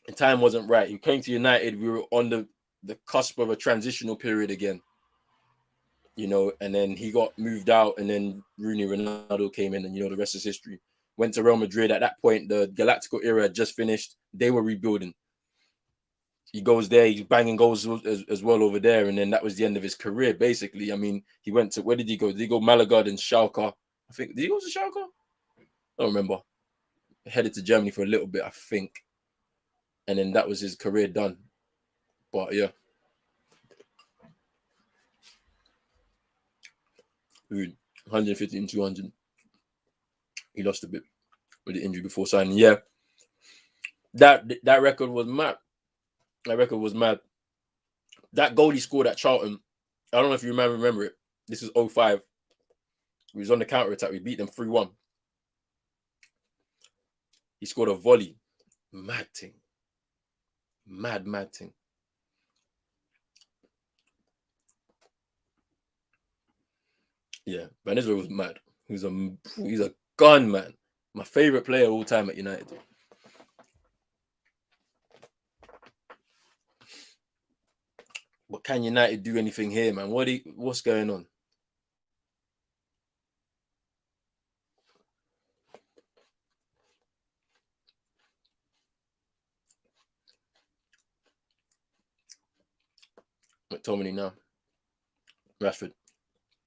Speaker 1: the time wasn't right. He came to United. We were on the cusp of a transitional period again. And then he got moved out, and then Ronaldo came in, and the rest is history. Went to Real Madrid. At that point, the Galactico era had just finished. They were rebuilding. He goes there, he's banging goals as well over there, and then that was the end of his career, basically. I mean, he went to, where did he go? Did he go Malaga and Schalke? I think, did he go to Schalke? I don't remember. Headed to Germany for a little bit, I think. And then that was his career done. But yeah. 150 and 200. He lost a bit with the injury before signing. Yeah. That record was mad. That record was mad. That goal he scored at Charlton, I don't know if you remember it. This is 05. We was on the counter attack. We beat them 3-1. He scored a volley. Mad thing. Mad thing. Yeah, Van Nistelrooy was mad. He's a gun, man. My favorite player of all time at United. But can United do anything here, man? What's going on? McTominay now. Rashford.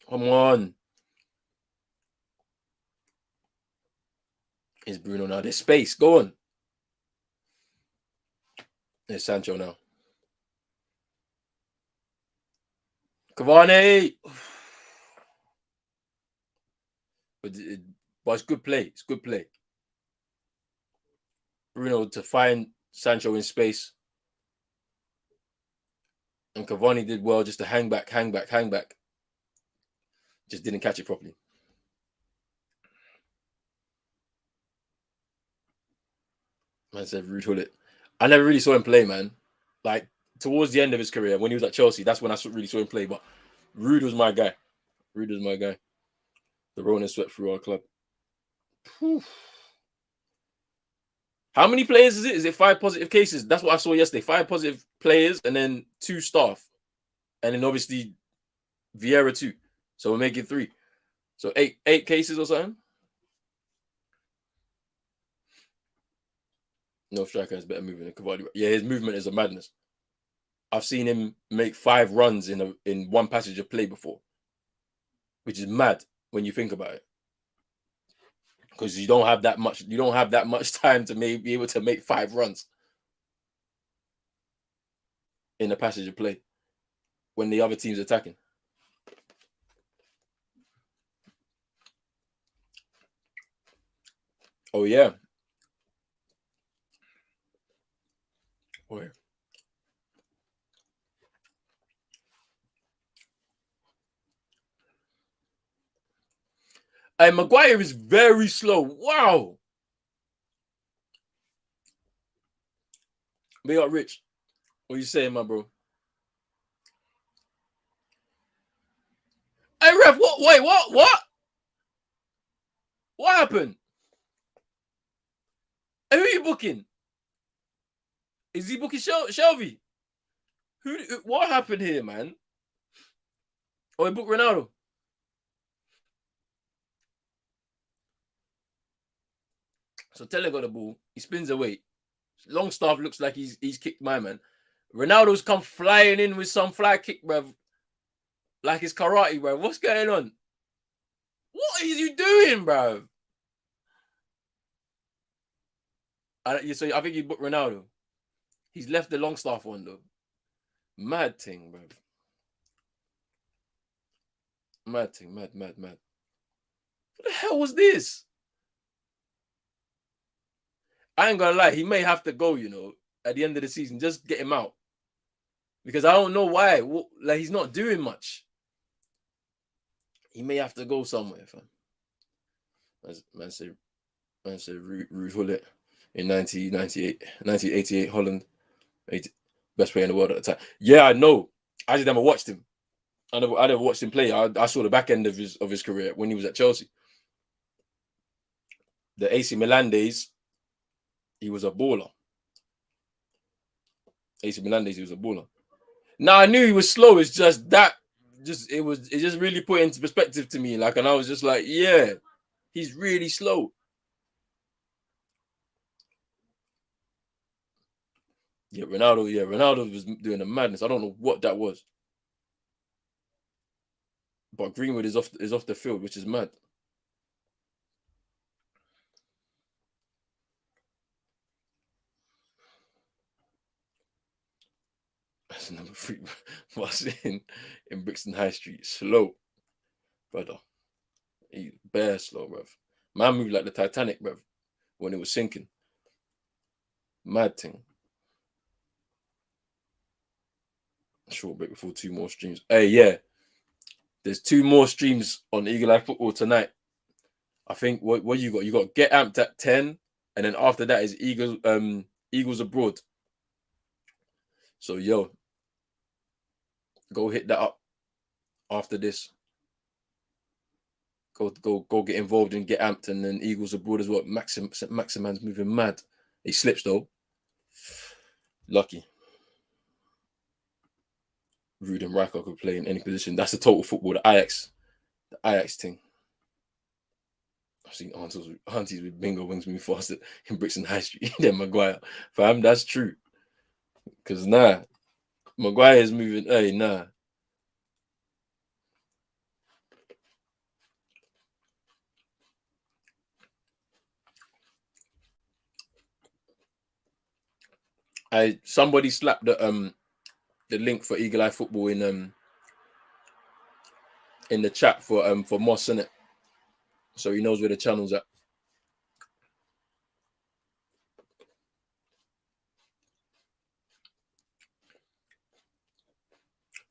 Speaker 1: Come on. It's Bruno now. There's space. Go on. There's Sancho now. Cavani. But it's good play. It's good play. Bruno to find Sancho in space. And Cavani did well just to hang back. Just didn't catch it properly. Man said Rude Hullet. I never really saw him play, man. Like, towards the end of his career, when he was at Chelsea, that's when I really saw him play. But Rude was my guy. The Rona swept through our club. Whew. How many players is it? Is it 5 positive cases? That's what I saw yesterday. 5 positive players and then 2 staff. And then obviously Vieira 2. So we're making 3. So 8 cases or something? No striker has better movement than Cavani. Yeah, his movement is a madness. I've seen him make 5 runs in one passage of play before, which is mad when you think about it. Because you don't have that much time to be able to make 5 runs in a passage of play when the other team's attacking. Oh yeah. Oh yeah. And Maguire is very slow. Wow. We got Rich. What you saying, my bro? Hey, ref, what? Wait, what? What happened? Hey, who are you booking? Is he booking Shelby? What happened here, man? Oh, he booked Ronaldo. So Tele got the ball. He spins away. Longstaff looks like he's kicked my man. Ronaldo's come flying in with some fly kick, bruv. Like it's karate, bruv. What's going on? What are you doing, bruv? So I think he booked Ronaldo. He's left the Longstaff one, though. Mad thing, bruv. Mad thing, mad. What the hell was this? I ain't gonna lie, he may have to go, at the end of the season. Just get him out. Because I don't know why. Like, he's not doing much. He may have to go somewhere, fam. Man said Ruud Gullit in 1988, Holland. Best player in the world at the time. Yeah, I know. I just never watched him. I never watched him play. I saw the back end of his career when he was at Chelsea. The AC Milan days, he was a baller. AC Milan days, he was a baller. Now I knew he was slow. It's just that, it just really put into perspective to me. Like, and I was just like, yeah, he's really slow. Yeah, Ronaldo was doing a madness. I don't know what that was. But Greenwood is off the field, which is mad. That's number 3. What's in Brixton High Street? Slow, brother. He's bare slow, bruv. Man moved like the Titanic, bruv, when it was sinking. Mad thing. Short break before 2 more streams. Hey, yeah. There's 2 more streams on Eagle Eye Football tonight. I think what you got? You got Get Amped at 10, and then after that is Eagles Abroad. So yo, go hit that up after this. Go get involved and Get Amped, and then Eagles Abroad as well. Maximan's moving mad. He slips though. Lucky. Ruud and Rijkaard could play in any position. That's the total football. The Ajax thing. I've seen aunties with bingo wings move faster in Brixton High Street than Maguire. Fam, that's true. Because Maguire is moving. Hey, nah. Somebody slapped the link for Eagle Eye Football in the chat for Moss, innit? So he knows where the channel's at.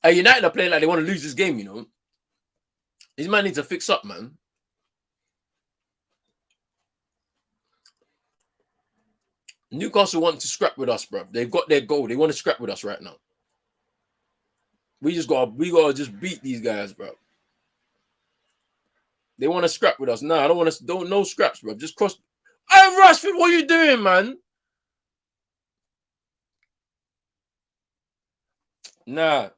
Speaker 1: Hey, United are playing like they want to lose this game, These man need to fix up, man. Newcastle want to scrap with us, bro. They've got their goal. They want to scrap with us right now. We gotta just beat these guys, bro. They want to scrap with us. Nah, I don't want to. No scraps, bro. Just cross. Hey, Rashford, what are you doing, man? Nah.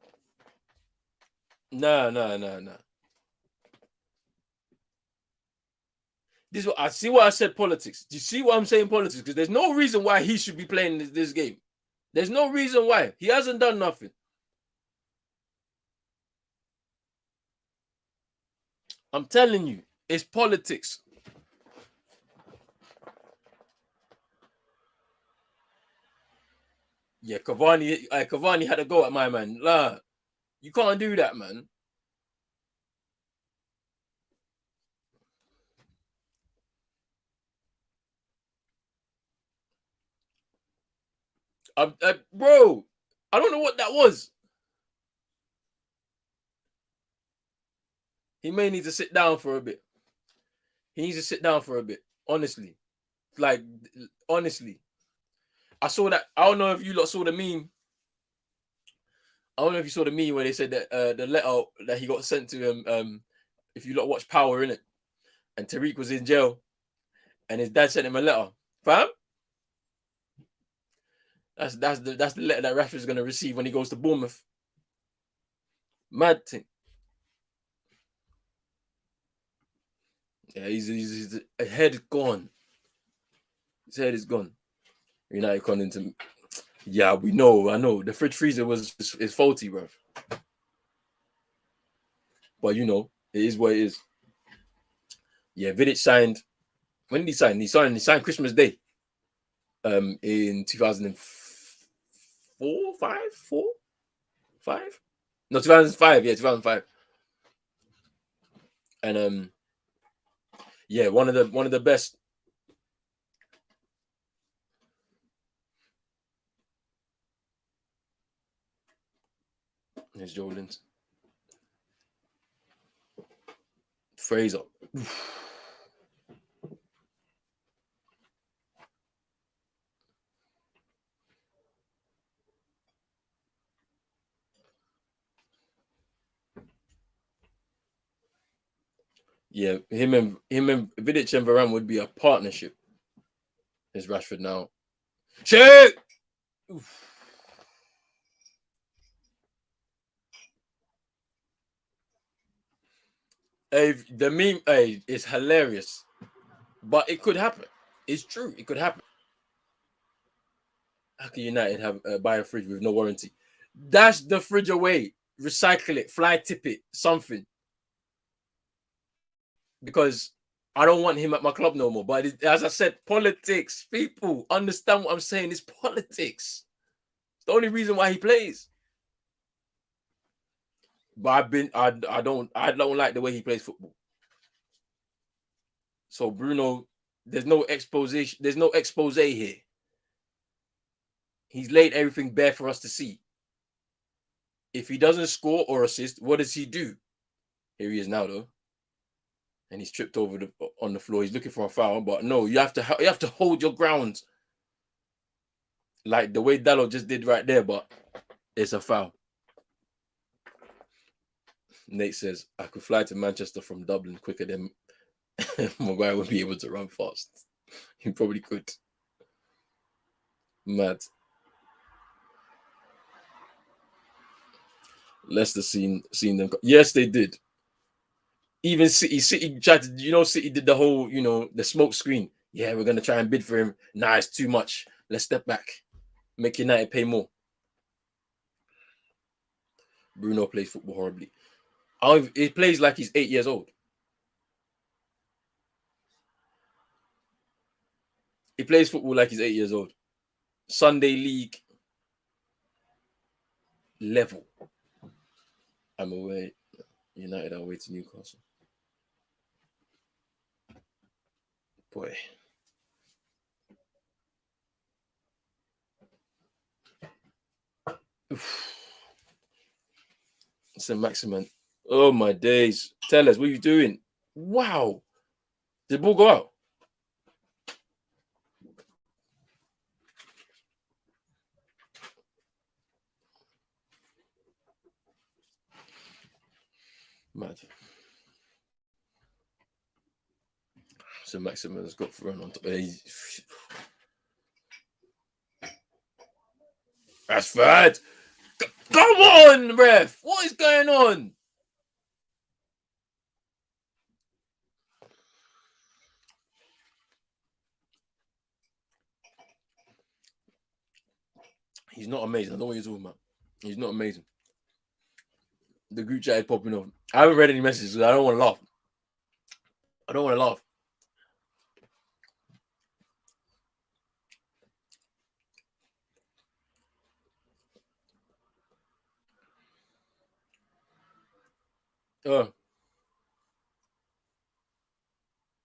Speaker 1: This is what I see. What I said, politics. Do you see what I'm saying, politics? Because there's no reason why he should be playing this game. There's no reason why. He hasn't done nothing. I'm telling you, it's politics. Yeah, Cavani had a go at my man. Nah, you can't do that, man. Bro, I don't know what that was. He may need to sit down for a bit. He needs to sit down for a bit. Honestly. Like, honestly. I saw that. I don't know if you lot saw the meme. I don't know if you saw the meme where they said that the letter that he got sent to him, if you lot watch Power, innit? And Tariq was in jail. And his dad sent him a letter. Fam? That's the letter that Rashford's going to receive when he goes to Bournemouth. Mad thing. Yeah, his head gone. His head is gone. United gone into. Yeah, we know. I know the fridge freezer is faulty, bro. But you know, it is what it is. Yeah, Vidic signed. When did he sign? He signed Christmas Day. In 2004, 5? No, 2005. Yeah, 2005. And yeah, one of the best. Here's Jolin's. Fraser. Yeah, him and Vidic and Varane would be a partnership. There's Rashford now. Shoot! Hey, the meme, hey, it's hilarious, but it could happen. It's true. It could happen. How can United have buy a fridge with no warranty? Dash the fridge away, recycle it, fly tip it, something. Because I don't want him at my club no more. But as I said, politics. People understand what I'm saying. It's politics. It's the only reason why he plays. But I don't like the way he plays football. So Bruno, there's no expose. There's no expose here. He's laid everything bare for us to see. If he doesn't score or assist, what does he do? Here he is now, though, and he's tripped over on the floor. He's looking for a foul, but no, you have to hold your ground, like the way Dallo just did right there. But it's a foul. Nate says, I could fly to Manchester from Dublin quicker than Maguire would be able to run fast. He probably could. Mad. Leicester seen them. Yes, they did. Even City tried to, City did the whole, the smoke screen. Yeah, we're going to try and bid for him. Nah, it's too much. Let's step back. Make United pay more. Bruno plays football horribly. He plays like he's 8 years old. He plays football like he's 8 years old. Sunday League level. I'm away. United are away to Newcastle. Boy. St. Maximin. Oh my days. Tell us, what are you doing? Wow. Did the ball go out? Mad. St. Maximin has got thrown on top. Rashford. Come on, ref. What is going on? He's not amazing. I know what you're talking about. He's not amazing. The group chat is popping off. I haven't read any messages. I don't want to laugh. I don't want to laugh.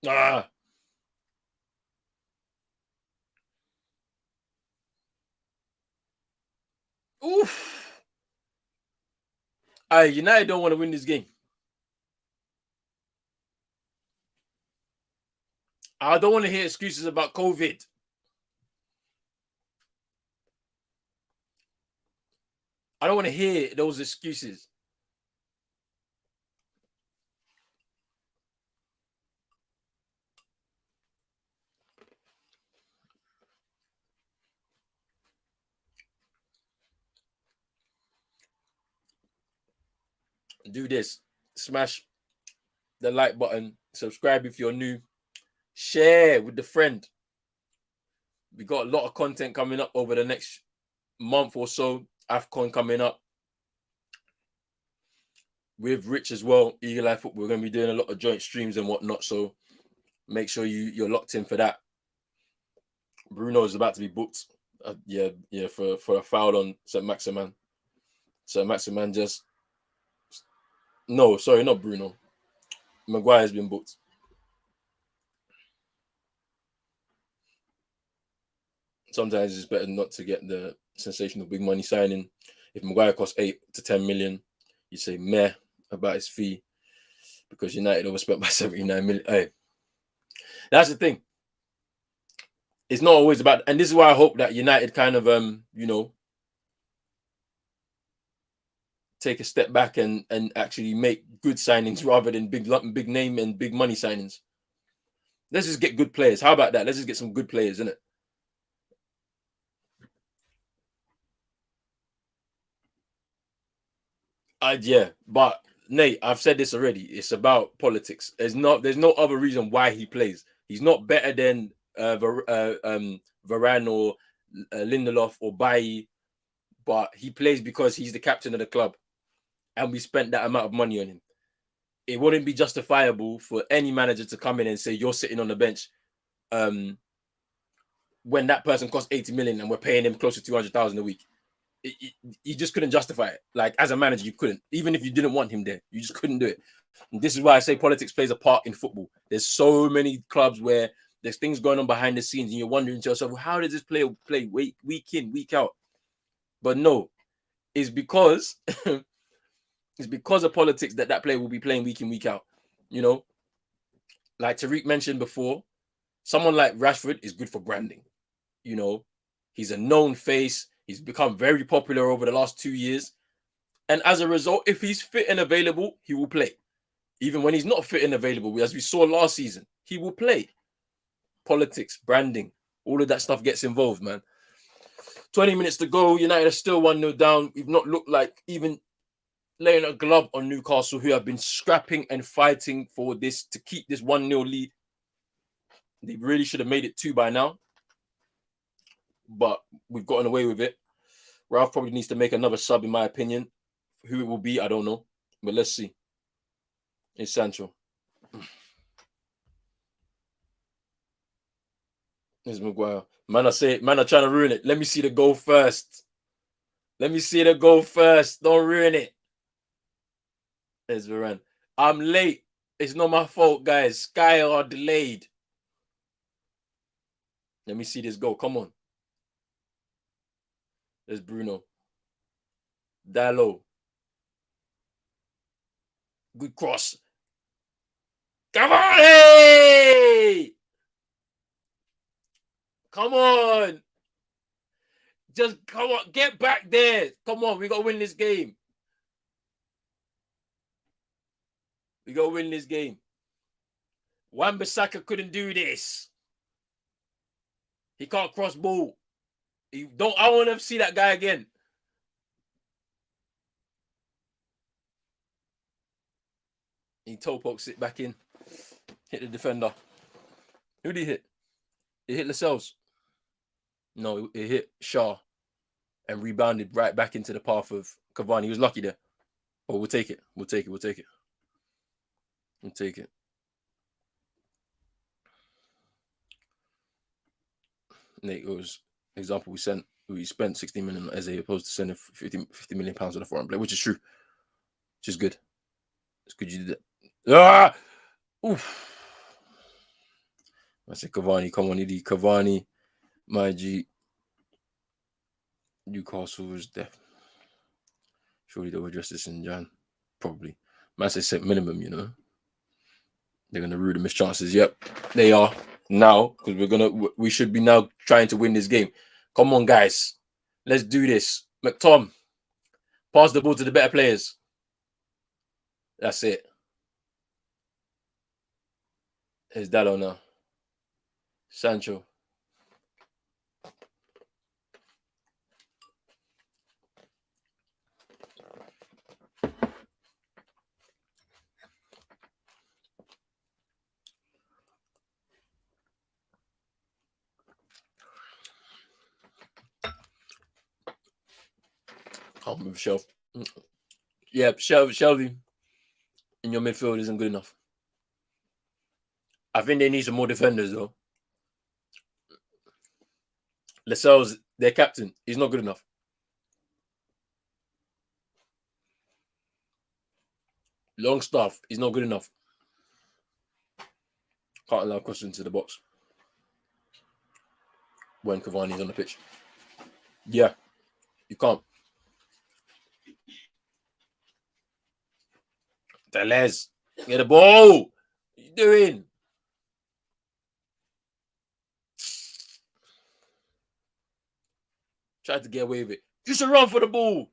Speaker 1: Ah. Oof. United don't want to win this game. I don't want to hear excuses about COVID. I don't want to hear those excuses. do this. Smash the like button. Subscribe if you're new. Share with the friend. We got a lot of content coming up over the next month or so. AFCON coming up. With Rich as well, Eagle Eye Football. We're going to be doing a lot of joint streams and whatnot. So make sure you're locked in for that. Bruno is about to be booked. For a foul on St. Maximan. St. Maximan just... No, sorry, not Bruno. Maguire's been booked. Sometimes it's better not to get the sensational big money signing. If Maguire costs 8 to 10 million, you say meh about his fee because United overspent by 79 million. Hey, that's the thing. It's not always about, and this is why I hope that United kind of take a step back and actually make good signings rather than big name and big money signings. Let's just get good players. How about that? Let's just get some good players, innit? Yeah, but Nate, I've said this already. It's about politics. There's no other reason why he plays. He's not better than Varane or Lindelof or Bailly, but he plays because he's the captain of the club, and we spent that amount of money on him. It wouldn't be justifiable for any manager to come in and say you're sitting on the bench when that person costs 80 million and we're paying him close to 200,000 a week. You just couldn't justify it. Like, as a manager, you couldn't. Even if you didn't want him there, you just couldn't do it. And this is why I say politics plays a part in football. There's so many clubs where there's things going on behind the scenes and you're wondering to yourself, well, how does this player play week in, week out? But no, it's because it's because of politics that player will be playing week in, week out. You know, like Tariq mentioned before, someone like Rashford is good for branding. You know, he's a known face. He's become very popular over the last 2 years. And as a result, if he's fit and available, he will play. Even when he's not fit and available, as we saw last season, he will play. Politics, branding, all of that stuff gets involved, man. 20 minutes to go. United are still 1-0 down. We've not looked like even laying a glove on Newcastle, who have been scrapping and fighting for this to keep this 1-0 lead. They really should have made it 2 by now. But we've gotten away with it. Ralf probably needs to make another sub, in my opinion. Who it will be, I don't know. But let's see. It's Sancho. It's Maguire. Man, I say, man, are trying to ruin it. Let me see the goal first. Let me see the goal first. Don't ruin it. There's Varane. I'm late. It's not my fault, guys. Sky are delayed. Let me see this goal. Come on. There's Bruno. Dallo. Good cross. Come on! Hey! Come on! Just come on. Get back there. Come on. We got to win this game. We got to win this game. Wan-Bissaka couldn't do this. He can't cross ball. I want to see that guy again. He toe pokes it back in. Hit the defender. Who did he hit? It hit Lascelles. No, it hit Shaw and rebounded right back into the path of Cavani. He was lucky there. Oh, we'll take it. We'll take it. We'll take it. We'll take it. Nate, it was example we spent 60 million on Eze opposed to sending 50 million pounds on a foreign player, which is true. Which is good. It's good you did that. Ah! Oof. I said Cavani, come on, Eddie. Cavani, my G. Newcastle was deaf. Surely they'll address this in Jan. Probably. Man said set minimum, you know. They're gonna rue the missed chances. Yep, they are now, because we should be now trying to win this game. Come on, guys. Let's do this. McTom, pass the ball to the better players. That's it. It's Dallo now. Sancho. Can't move Shelf. Yeah, Shelby in your midfield isn't good enough. I think they need some more defenders though. Lascelles, their captain, he's not good enough. Longstaff, he's not good enough. Can't allow crosses into the box when Cavani's on the pitch. Yeah, you can't. Delez, get the ball. What are you doing? Tried to get away with it. You should run for the ball.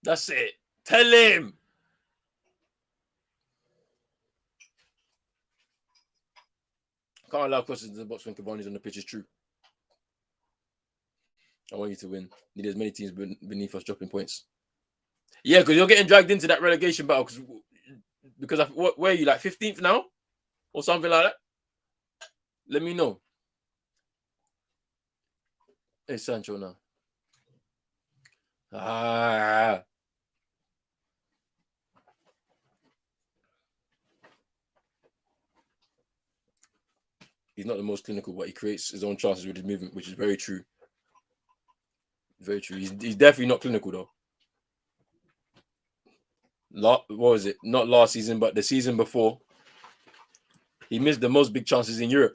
Speaker 1: That's it. Tell him. Can't allow crosses into the box when Cavani's on the pitch. Is true. I want you to win. Need as many teams beneath us dropping points. Yeah, because you're getting dragged into that relegation battle. Because where are you, like 15th now? Or something like that? Let me know. Hey, Sancho now. He's not the most clinical, but he creates his own chances with his movement, which is very true. Very true. He's definitely not clinical, though. What was it? Not last season, but the season before. He missed the most big chances in Europe.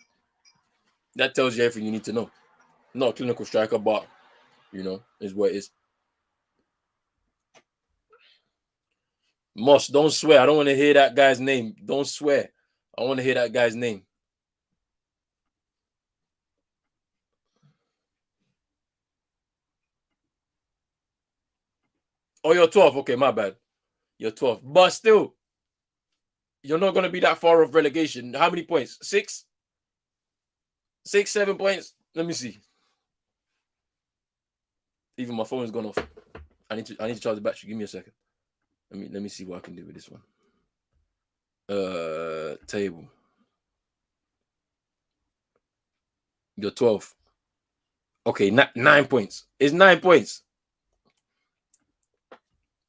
Speaker 1: That tells you everything you need to know. Not a clinical striker, but, is what it is. Moss, don't swear. I don't want to hear that guy's name. Don't swear. I want to hear that guy's name. Oh, you're 12. Okay, my bad. You're 12. But still, you're not going to be that far off relegation. How many points? 6? 6, 7 points? Let me see. Even my phone's gone off. I need to charge the battery. Give me a second. Let me see what I can do with this one. Table. You're 12. Okay, 9 points. It's 9 points.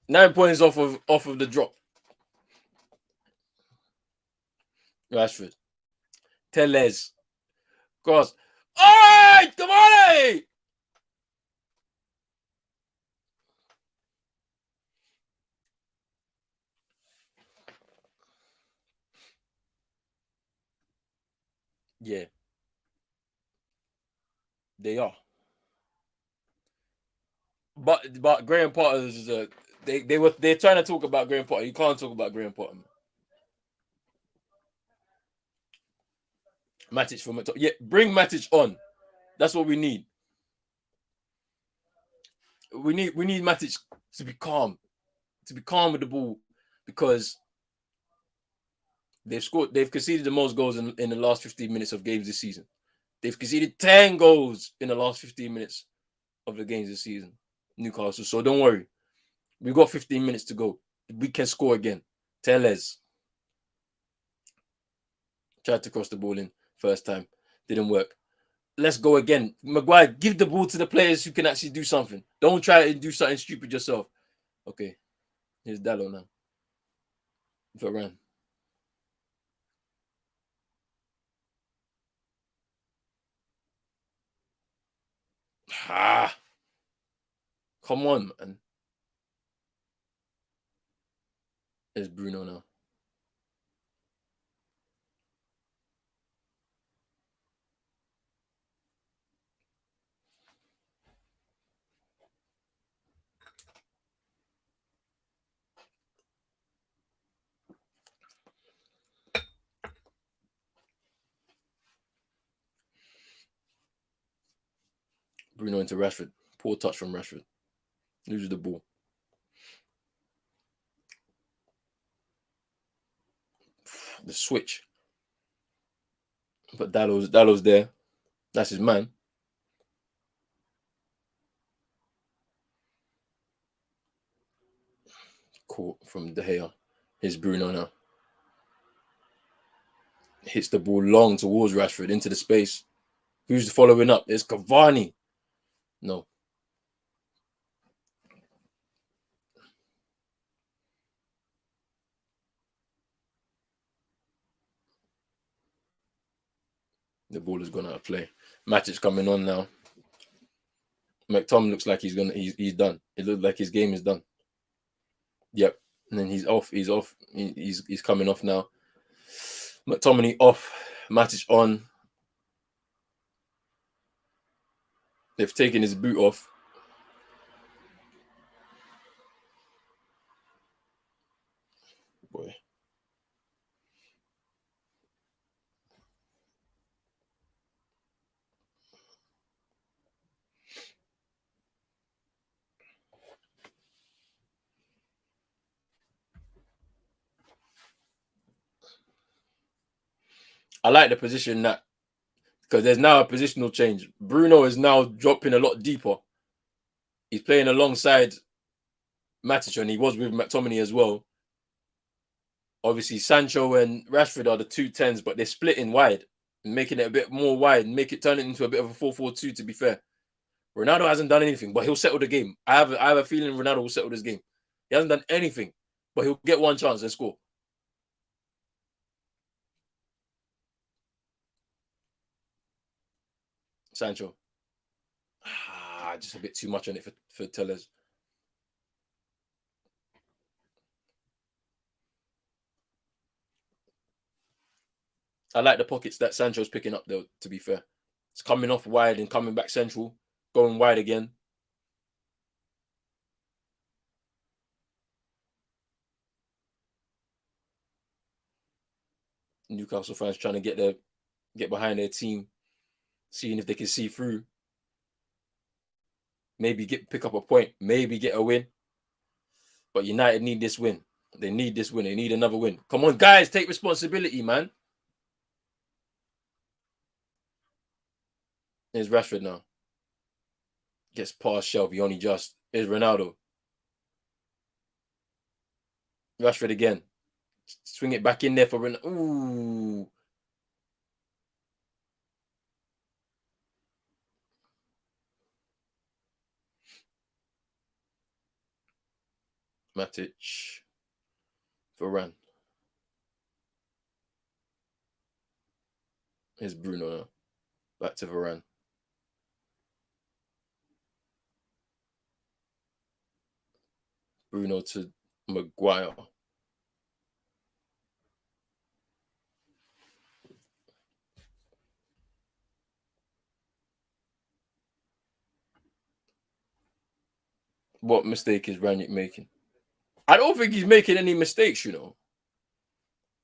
Speaker 1: 9 points off of the drop. Rashford. Tellez. Cross. Alright, come on! Yeah. They are. But Graham Potter is they're trying to talk about Graham Potter. You can't talk about Graham Potter. Matic from top. Yeah, bring Matic on. That's what we need. We need Matic to be calm with the ball, because they've conceded the most goals in the last 15 minutes of games this season. They've conceded 10 goals in the last 15 minutes of the games this season, Newcastle. So don't worry. We've got 15 minutes to go. We can score again. Tellez tried to cross the ball in first time. Didn't work. Let's go again. Maguire, give the ball to the players who can actually do something. Don't try to do something stupid yourself. Okay. Here's Dallo now. Varane. Come on, man. There's Bruno now. Bruno into Rashford. Poor touch from Rashford. Loses the ball. The switch. But Dallo's there. That's his man. Caught from De Gea. Here's Bruno now. Hits the ball long towards Rashford into the space. Who's following up? It's Cavani. No. The ball has gone out of play. Match is coming on now. McTominay looks like he's done. It looks like his game is done. Yep. And then he's off. He's coming off now. McTominay off. Matic on. They've taken his boot off. Boy. I like the position that, because there's now a positional change. Bruno is now dropping a lot deeper. He's playing alongside Matic, and he was with McTominay as well. Obviously, Sancho and Rashford are the 2 10s, but they're splitting wide, making it a bit more wide, turn it into a bit of a 4-4-2, to be fair. Ronaldo hasn't done anything, but he'll settle the game. I have a feeling Ronaldo will settle this game. He hasn't done anything, but he'll get one chance and score. Sancho. Just a bit too much on it for Tellers. I like the pockets that Sancho's picking up, though, to be fair. It's coming off wide and coming back central, going wide again. Newcastle fans trying to get behind their team, seeing if they can see through. Maybe pick up a point, maybe get a win. But United need this win. They need this win. They need another win. Come on, guys, take responsibility, man. There's Rashford now. Gets past Shelby, only just. Here's Ronaldo. Rashford again. Swing it back in there for Ronaldo. Ooh. Matic. Varane. Here's Bruno now. Back to Varane. Bruno to Maguire. What mistake is Rangnick making? I don't think he's making any mistakes, you know.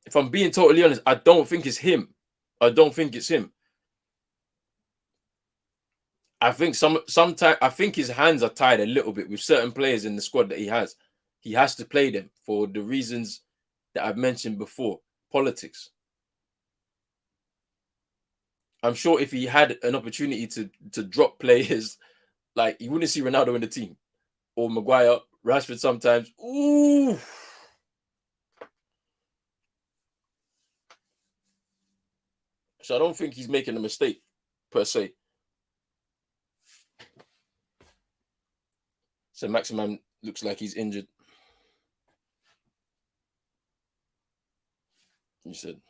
Speaker 1: If I'm being totally honest, I don't think it's him. I don't think it's him. I think sometimes I think his hands are tied a little bit with certain players in the squad that he has. He has to play them for the reasons that I've mentioned before. Politics. I'm sure if he had an opportunity to drop players, like you wouldn't see Ronaldo in the team. Or Maguire, Rashford sometimes. Ooh. So I don't think he's making a mistake, per se. So Maximan looks like he's injured. You said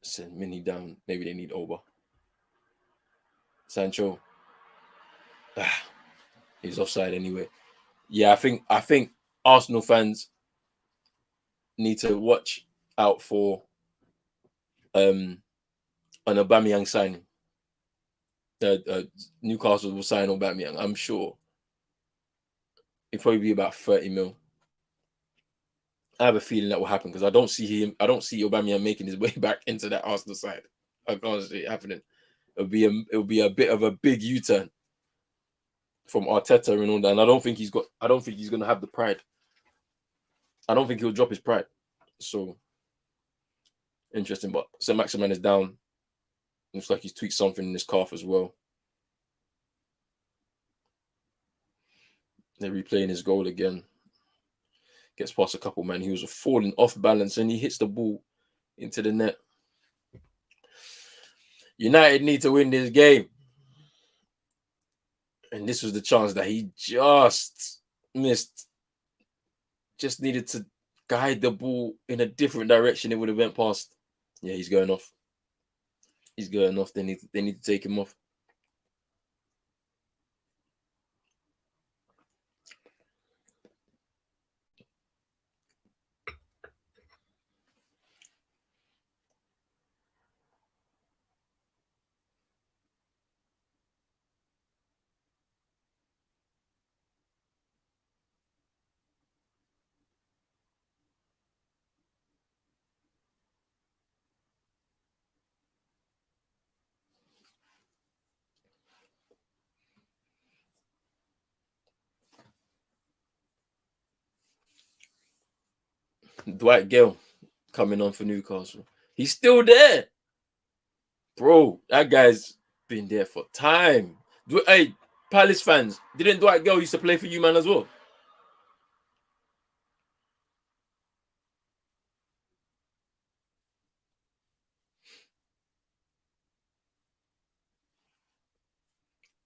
Speaker 1: send Mini down. Maybe they need Oba. Sancho. He's offside anyway. Yeah, I think Arsenal fans need to watch out for an Aubameyang signing. Newcastle will sign Aubameyang, I'm sure. It'll probably be about 30 mil. I have a feeling that will happen because I don't see Aubameyang making his way back into that Arsenal side. I can't see it happening. It'll be a bit of a big U-turn from Arteta and all that. And I don't think he's gonna have the pride. I don't think he'll drop his pride. So interesting. But Saint-Maximin is down. Looks like he's tweaked something in his calf as well. They're replaying his goal again. Gets past a couple men. He was falling off balance and he hits the ball into the net. United need to win this game. And this was the chance that he just missed. Just needed to guide the ball in a different direction. It would have went past. Yeah, he's going off. He's going off. They need to take him off. Dwight Gale coming on for Newcastle. He's still there. Bro, that guy's been there for time. Hey, Palace fans, didn't Dwight Gale used to play for you, man, as well?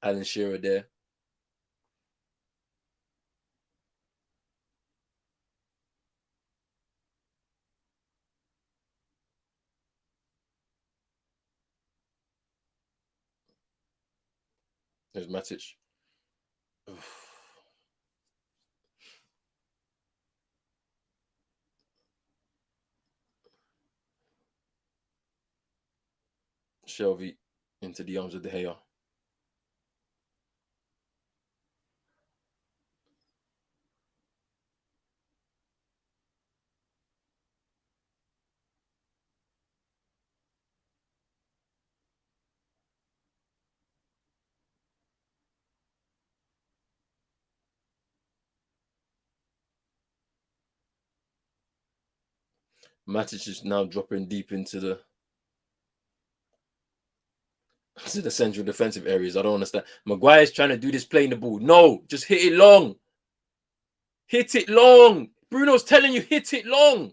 Speaker 1: Alan Shearer there. There's Matic. Shelby into the arms of De Gea. Matic is now dropping deep into the central defensive areas. I don't understand. Maguire's trying to do this playing the ball. No, just hit it long. Hit it long. Bruno's telling you, hit it long.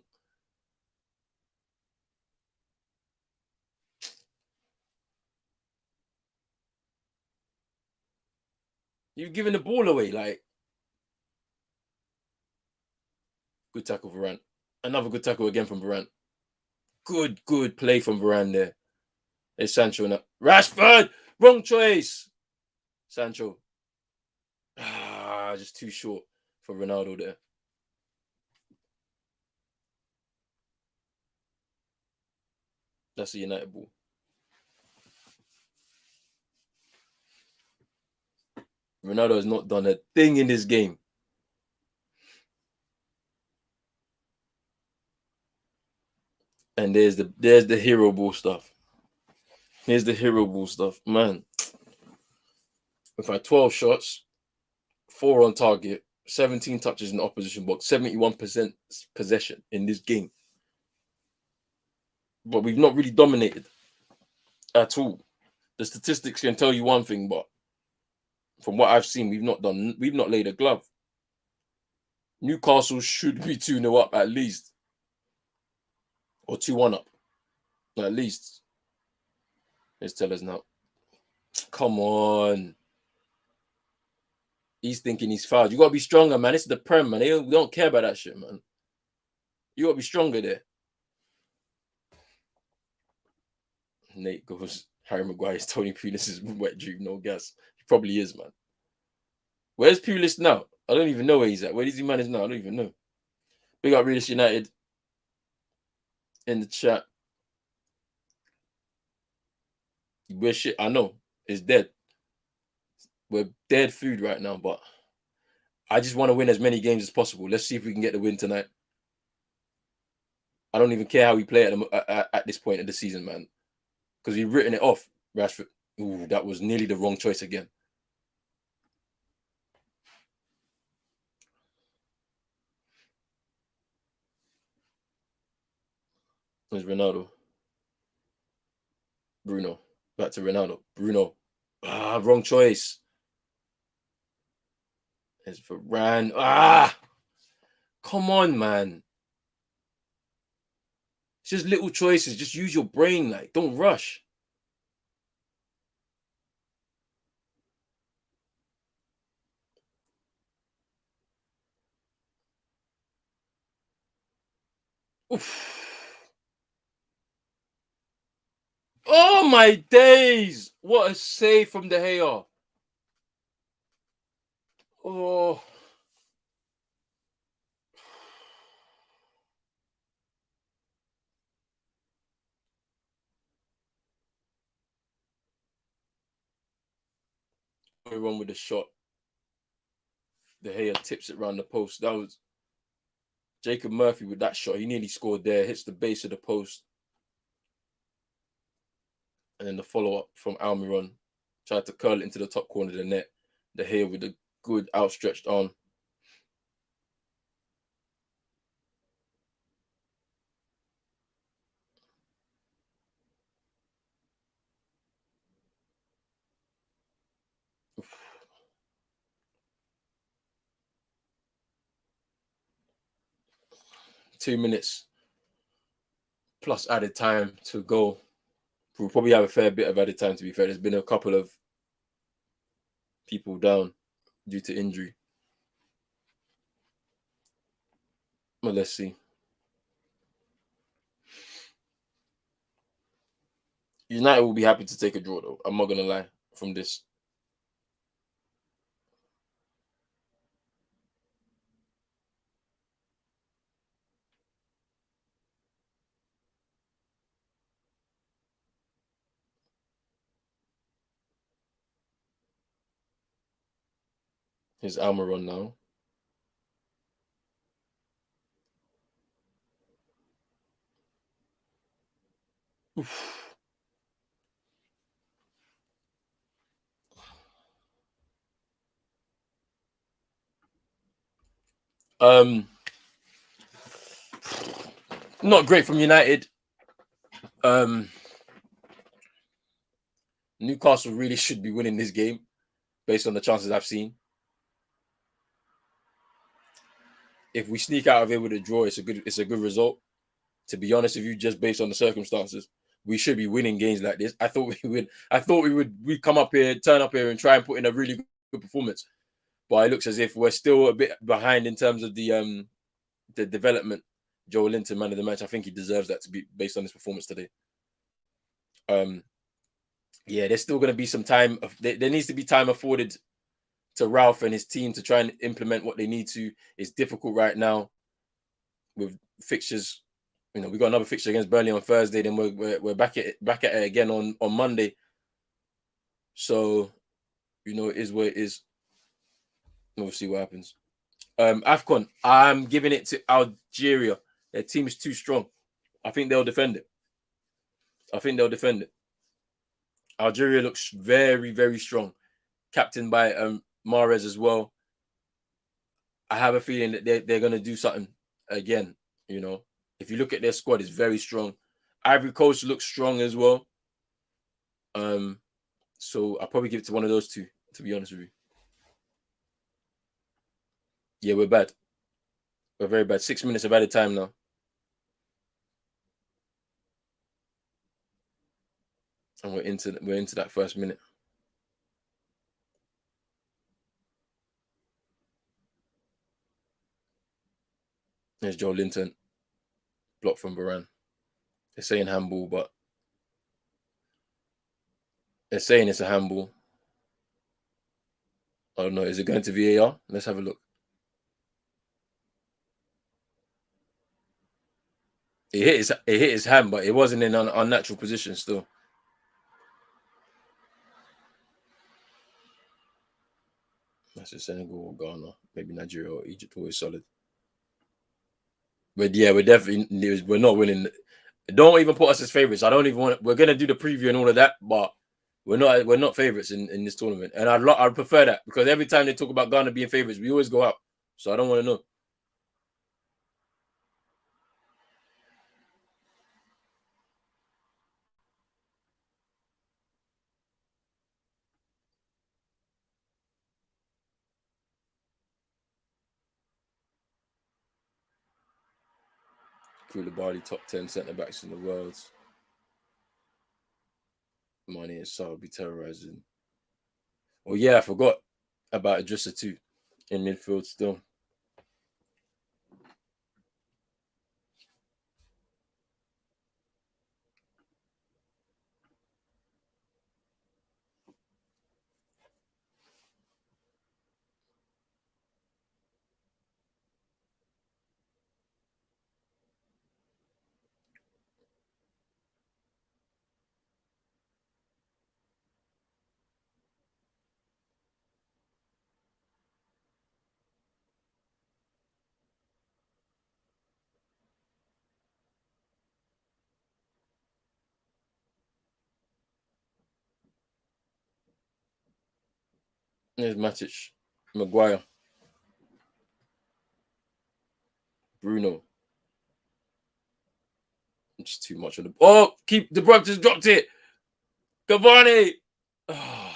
Speaker 1: You've given the ball away. Like, good tackle, Varane. Another good tackle again from Varane. Good play from Varane there. It's Sancho now. Rashford! Wrong choice. Sancho. Just too short for Ronaldo there. That's a United ball. Ronaldo has not done a thing in this game. And there's the hero ball stuff. Here's the hero ball stuff. Man, we've had 12 shots, 4 on target, 17 touches in the opposition box, 71% possession in this game. But we've not really dominated at all. The statistics can tell you one thing, but from what I've seen, we've not laid a glove. Newcastle should be 2-0 up at least. Or 2-1 up. At least. Let's tell us now. Come on. He's thinking he's fouled. You got to be stronger, man. This is the Prem, man. They don't care about that shit, man. You got to be stronger there. Nate goes, Harry Maguire's Tony Pulis' wet dream, no gas. He probably is, man. Where's Pulis now? I don't even know where he's at. Where does he manage now? I don't even know. Big up Realist United in the chat. We're shit. I know. It's dead. We're dead food right now, but I just want to win as many games as possible. Let's see if we can get the win tonight. I don't even care how we play at this point of the season, man. Because we've written it off. Rashford. Ooh, that was nearly the wrong choice again. There's Ronaldo. Bruno. Back to Ronaldo. Bruno. Wrong choice. There's Varane. Come on, man. It's just little choices. Just use your brain. Like, don't rush. Oof. Oh my days! What a save from De Gea. Oh, we run with the shot. De Gea tips it round the post. That was Jacob Murphy with that shot. He nearly scored there. Hits the base of the post. And then the follow-up from Almiron. Tried to curl it into the top corner of the net. De Gea with a good outstretched arm. Oof. 2 minutes plus added time to go. We'll probably have a fair bit of added time, to be fair. There's been a couple of people down due to injury. Well, let's see. United will be happy to take a draw, though. I'm not going to lie from this. Here's Almiron now. Oof. Not great from United. Newcastle really should be winning this game based on the chances I've seen. If we sneak out of here with a draw, it's a good result. To be honest with you, just based on the circumstances, we should be winning games like this. I thought we'd come up here, turn up here, and try and put in a really good performance. But it looks as if we're still a bit behind in terms of the development. Joe Linton, man of the match, I think he deserves that to be based on his performance today. Yeah, there's still going to be some time. There needs to be time afforded to Ralf and his team to try and implement what they need to. It's difficult right now with fixtures. You know, we got another fixture against Burnley on Thursday. Then we're back at it again on Monday. So, you know, it is what it is. We'll see what happens. AFCON, I'm giving it to Algeria. Their team is too strong. I think they'll defend it. Algeria looks very, very strong. Captained by Mahrez as well. I have a feeling that they're going to do something again. You know, if you look at their squad, it's very strong. Ivory Coast looks strong as well. So I'll probably give it to one of those two, to be honest with you. Yeah, we're bad. We're very bad. 6 minutes of added time now. And we're into that first minute. There's Joe Linton. Blocked from Varane. They're saying handball, but they're saying it's a handball. I don't know. Is it going to VAR? Let's have a look. It hit his hand, but it wasn't in an unnatural position still. That's just Senegal or Ghana, maybe Nigeria or Egypt, always solid. But yeah, we're not winning. Don't even put us as favorites. I don't even want. We're gonna do the preview and all of that, but we're not favorites in this tournament. And I'd prefer that because every time they talk about Ghana being favorites, we always go out. So I don't want to know. Koulibaly, top 10 centre backs in the world. Mane and Salah will be terrorizing. Oh yeah, I forgot about Idrissa too in midfield still. There's Matic, Maguire, Bruno. Just too much of the. Oh, keep the Bruyne just dropped it. Cavani. Oh,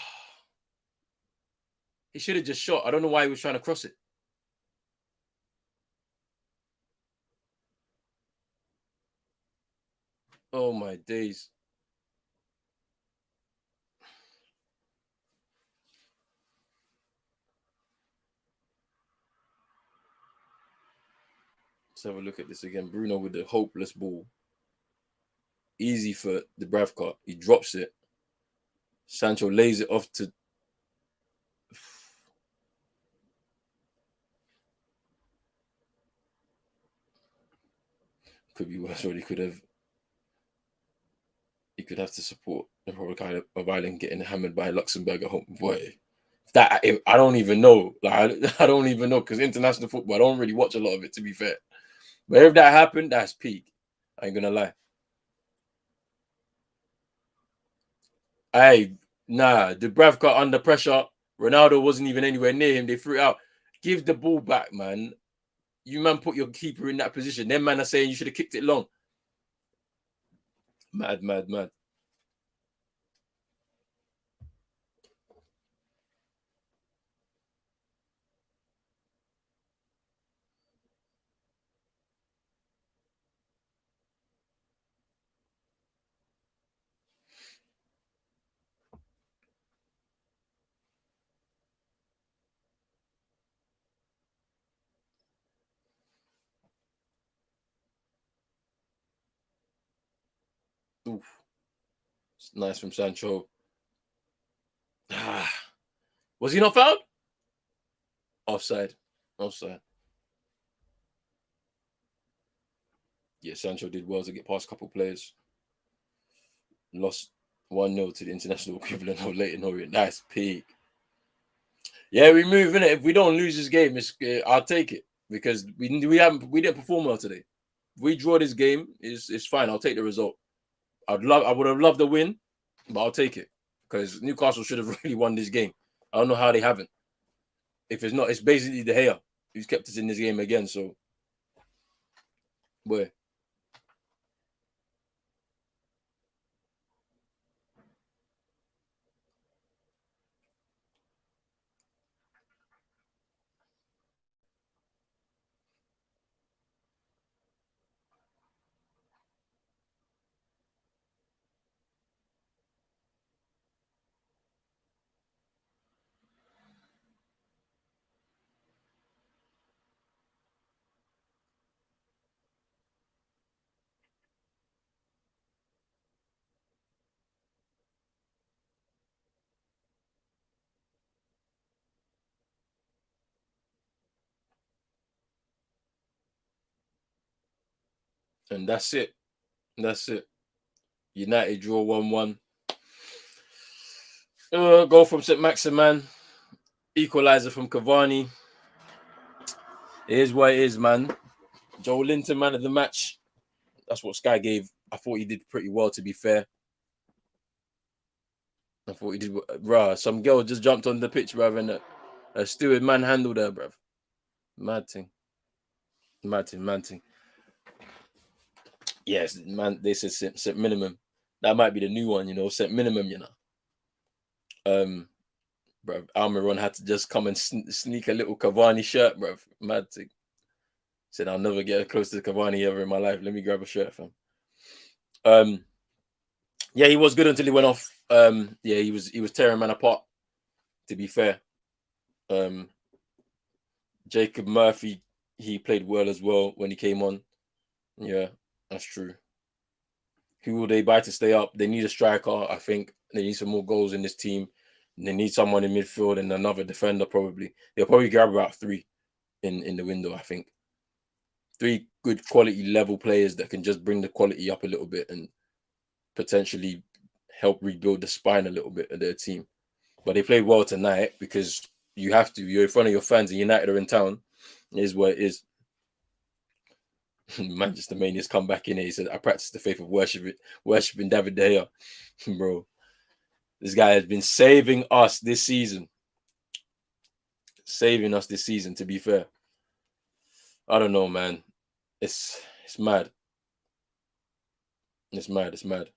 Speaker 1: he should have just shot. I don't know why he was trying to cross it. Oh my days. Let's have a look at this again. Bruno with the hopeless ball. Easy for the Bravka. He drops it. Sancho lays it off to. Could be worse. What he could have. He could have to support the Republic of Ireland getting hammered by Luxembourg at home. Boy, I don't even know. Like I don't even know because international football, I don't really watch a lot of it. To be fair, but if that happened, that's peak. I ain't gonna lie. Nah, Dubravka under pressure. Ronaldo wasn't even anywhere near him. They threw it out. Give the ball back, man. You man put your keeper in that position. Them man are saying you should have kicked it long. Mad, mad, mad. Oof. It's nice from Sancho. Was he not fouled? Offside. Offside. Yeah, Sancho did well to get past a couple players. Lost 1-0 to the international equivalent of Leyton Orient. That's peak. Yeah, we move in it. If we don't lose this game, I'll take it because we didn't perform well today. If we draw this game, it's fine. I'll take the result. I would have loved the win, but I'll take it because Newcastle should have really won this game. I don't know how they haven't. If it's not, it's basically De Gea who's kept us in this game again. So, boy, and that's it. That's it. United draw 1-1. Goal from St. Maximan. Equalizer from Cavani. It is what it is, man. Joe Linton, man of the match. That's what Sky gave. I thought he did pretty well, to be fair. I thought he did. Bruh, some girl just jumped on the pitch, bruv, and a steward manhandled her, bruv. Mad thing. Mad thing, mad thing. Yes, man, they said set minimum. That might be the new one, set minimum, Bruv, Almiron had to just come and sneak a little Cavani shirt, bruv. Mad thing. Said, I'll never get close to Cavani ever in my life. Let me grab a shirt from him. Yeah, he was good until he went off. Yeah, he was tearing man apart, to be fair. Jacob Murphy, he played well as well when he came on. Yeah, that's true. Who will they buy to stay up? They need a striker, I think. They need some more goals in this team. They need someone in midfield and another defender, probably. They'll probably grab about 3 in the window, I think. 3 good quality level players that can just bring the quality up a little bit and potentially help rebuild the spine a little bit of their team. But they played well tonight because you have to. You're in front of your fans and United are in town. It is what it is. Manchester Mania's come back in here. He said, I practice the faith of worshiping David De Gea. Bro, this guy has been saving us this season. saving us this season, to be fair. I don't know, man. It's mad. It's mad. It's mad.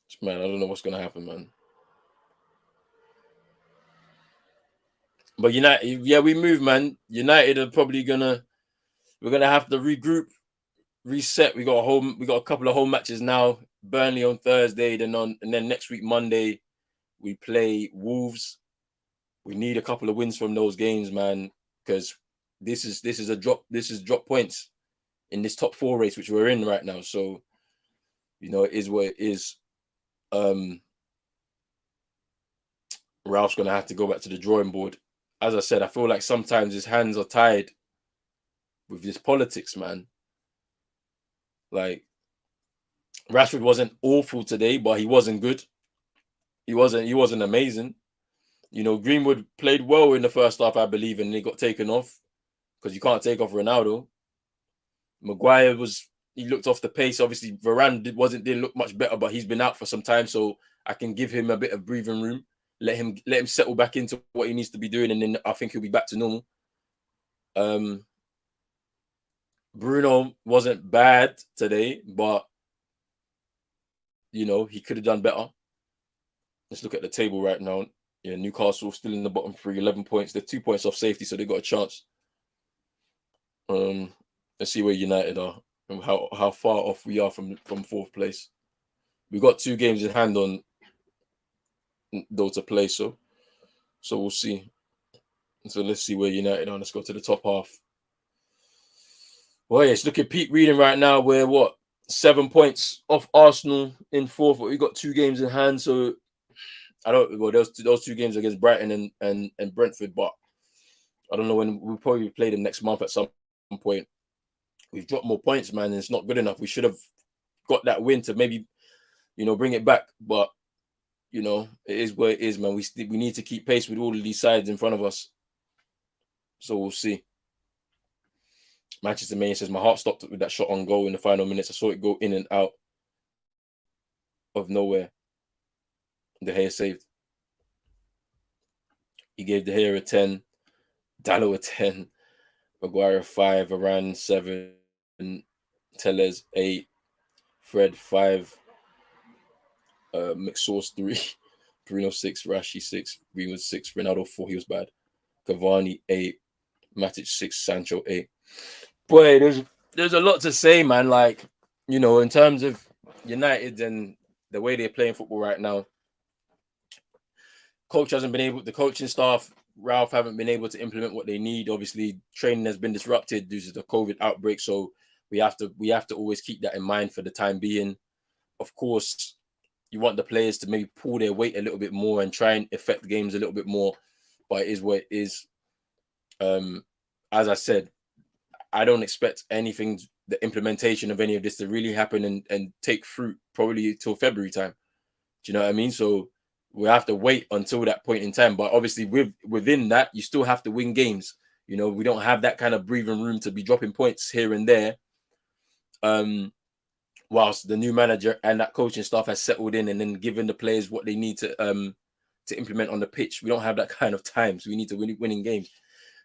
Speaker 1: It's mad. I don't know what's gonna happen, man. But United, yeah, we move, man. United are probably we're gonna have to regroup, reset. We got a couple of home matches now. Burnley on Thursday, and then next week Monday we play Wolves. We need a couple of wins from those games, man, because this is a drop. This is drop points in this top four race which we're in right now. So it is what it is. Ralph's gonna have to go back to the drawing board. As I said, I feel like sometimes his hands are tied with this politics, man. Like Rashford wasn't awful today, but he wasn't good. He wasn't amazing. Greenwood played well in the first half, I believe, and he got taken off because you can't take off Ronaldo. Maguire he looked off the pace. Obviously, Varane didn't look much better, but he's been out for some time, so I can give him a bit of breathing room. Let him settle back into what he needs to be doing, and then I think he'll be back to normal. Bruno wasn't bad today, but he could have done better. Let's look at the table right now. Yeah, Newcastle still in the bottom three, 11 points. They're 2 points off safety, so they got a chance. Let's see where United are and how far off we are from fourth place. We've got 2 games in hand on though to play, so we'll see. So let's see where United are. Let's go to the top half. Well, yeah, it's looking peak reading right now. We're 7 points off Arsenal in fourth, but we've got 2 games in hand. So those 2 games against Brighton and Brentford, but I don't know when. We'll probably play them next month at some point. We've dropped more points, man, and it's not good enough. We should have got that win to maybe, bring it back. But, it is what it is, man. We need to keep pace with all of these sides in front of us. So we'll see. Manchester Maine says, my heart stopped with that shot on goal in the final minutes. I saw it go in and out of nowhere. De Gea saved. He gave De Gea a 10, Dallo a 10, Maguire 5, Varane 7, Tellez 8, Fred 5, McSauce 3, Bruno 6, Rashi 6, Greenwood 6, Ronaldo 4, he was bad, Cavani 8, Matic 6, Sancho 8. Boy, there's a lot to say, man. Like, in terms of United and the way they're playing football right now, the coaching staff, Ralf, haven't been able to implement what they need. Obviously, training has been disrupted due to the COVID outbreak, so we have to always keep that in mind for the time being. Of course, you want the players to maybe pull their weight a little bit more and try and affect the games a little bit more, but it is what it is. As I said, I don't expect the implementation of any of this to really happen and take fruit probably till February time. Do you know what I mean? So we have to wait until that point in time. But obviously, within that, you still have to win games. We don't have that kind of breathing room to be dropping points here and there. Whilst the new manager and that coaching staff has settled in and then given the players what they need to implement on the pitch, we don't have that kind of time. So we need to win winning games.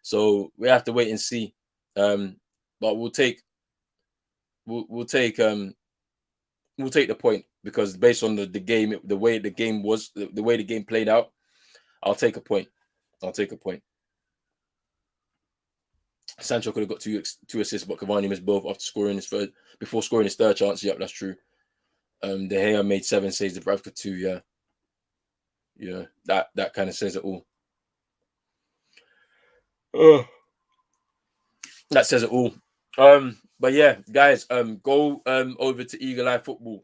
Speaker 1: So we have to wait and see. But we'll take the point, because based on the game, the way the game was, the way the game played out, I'll take a point. Sancho could have got two assists, but Cavani missed both before scoring his third chance. Yep, that's true. De Gea made 7 saves, Dubravka 2. Yeah, that kind of says it all. That says it all. But yeah, guys, go over to Eagle Eye Football.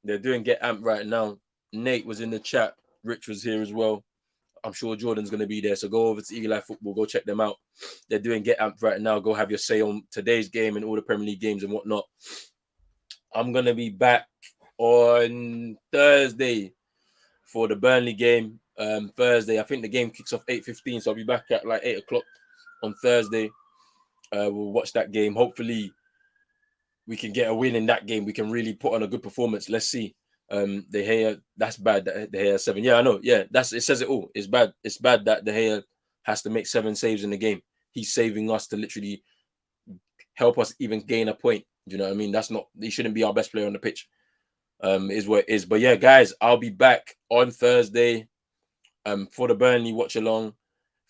Speaker 1: They're doing Get Amped right now. Nate was in the chat. Rich was here as well. I'm sure Jordan's going to be there. So go over to Eagle Eye Football. Go check them out. They're doing Get Amped right now. Go have your say on today's game and all the Premier League games and whatnot. I'm going to be back on Thursday for the Burnley game. Thursday, I think the game kicks off 8:15. So I'll be back at like 8 o'clock on Thursday. We'll watch that game. Hopefully, we can get a win in that game. We can really put on a good performance. Let's see. De Gea, that's bad that De Gea 7. Yeah, I know. Yeah, it says it all. It's bad. It's bad that De Gea has to make 7 saves in the game. He's saving us to literally help us even gain a point. Do you know what I mean? He shouldn't be our best player on the pitch. Is what it is. But yeah, guys, I'll be back on Thursday for the Burnley watch along.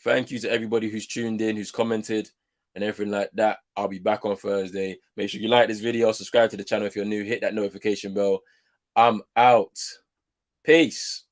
Speaker 1: Thank you to everybody who's tuned in, who's commented, and everything like that. I'll be back on Thursday. Make sure you like this video, subscribe to the channel if you're new, hit that notification bell. I'm out. Peace.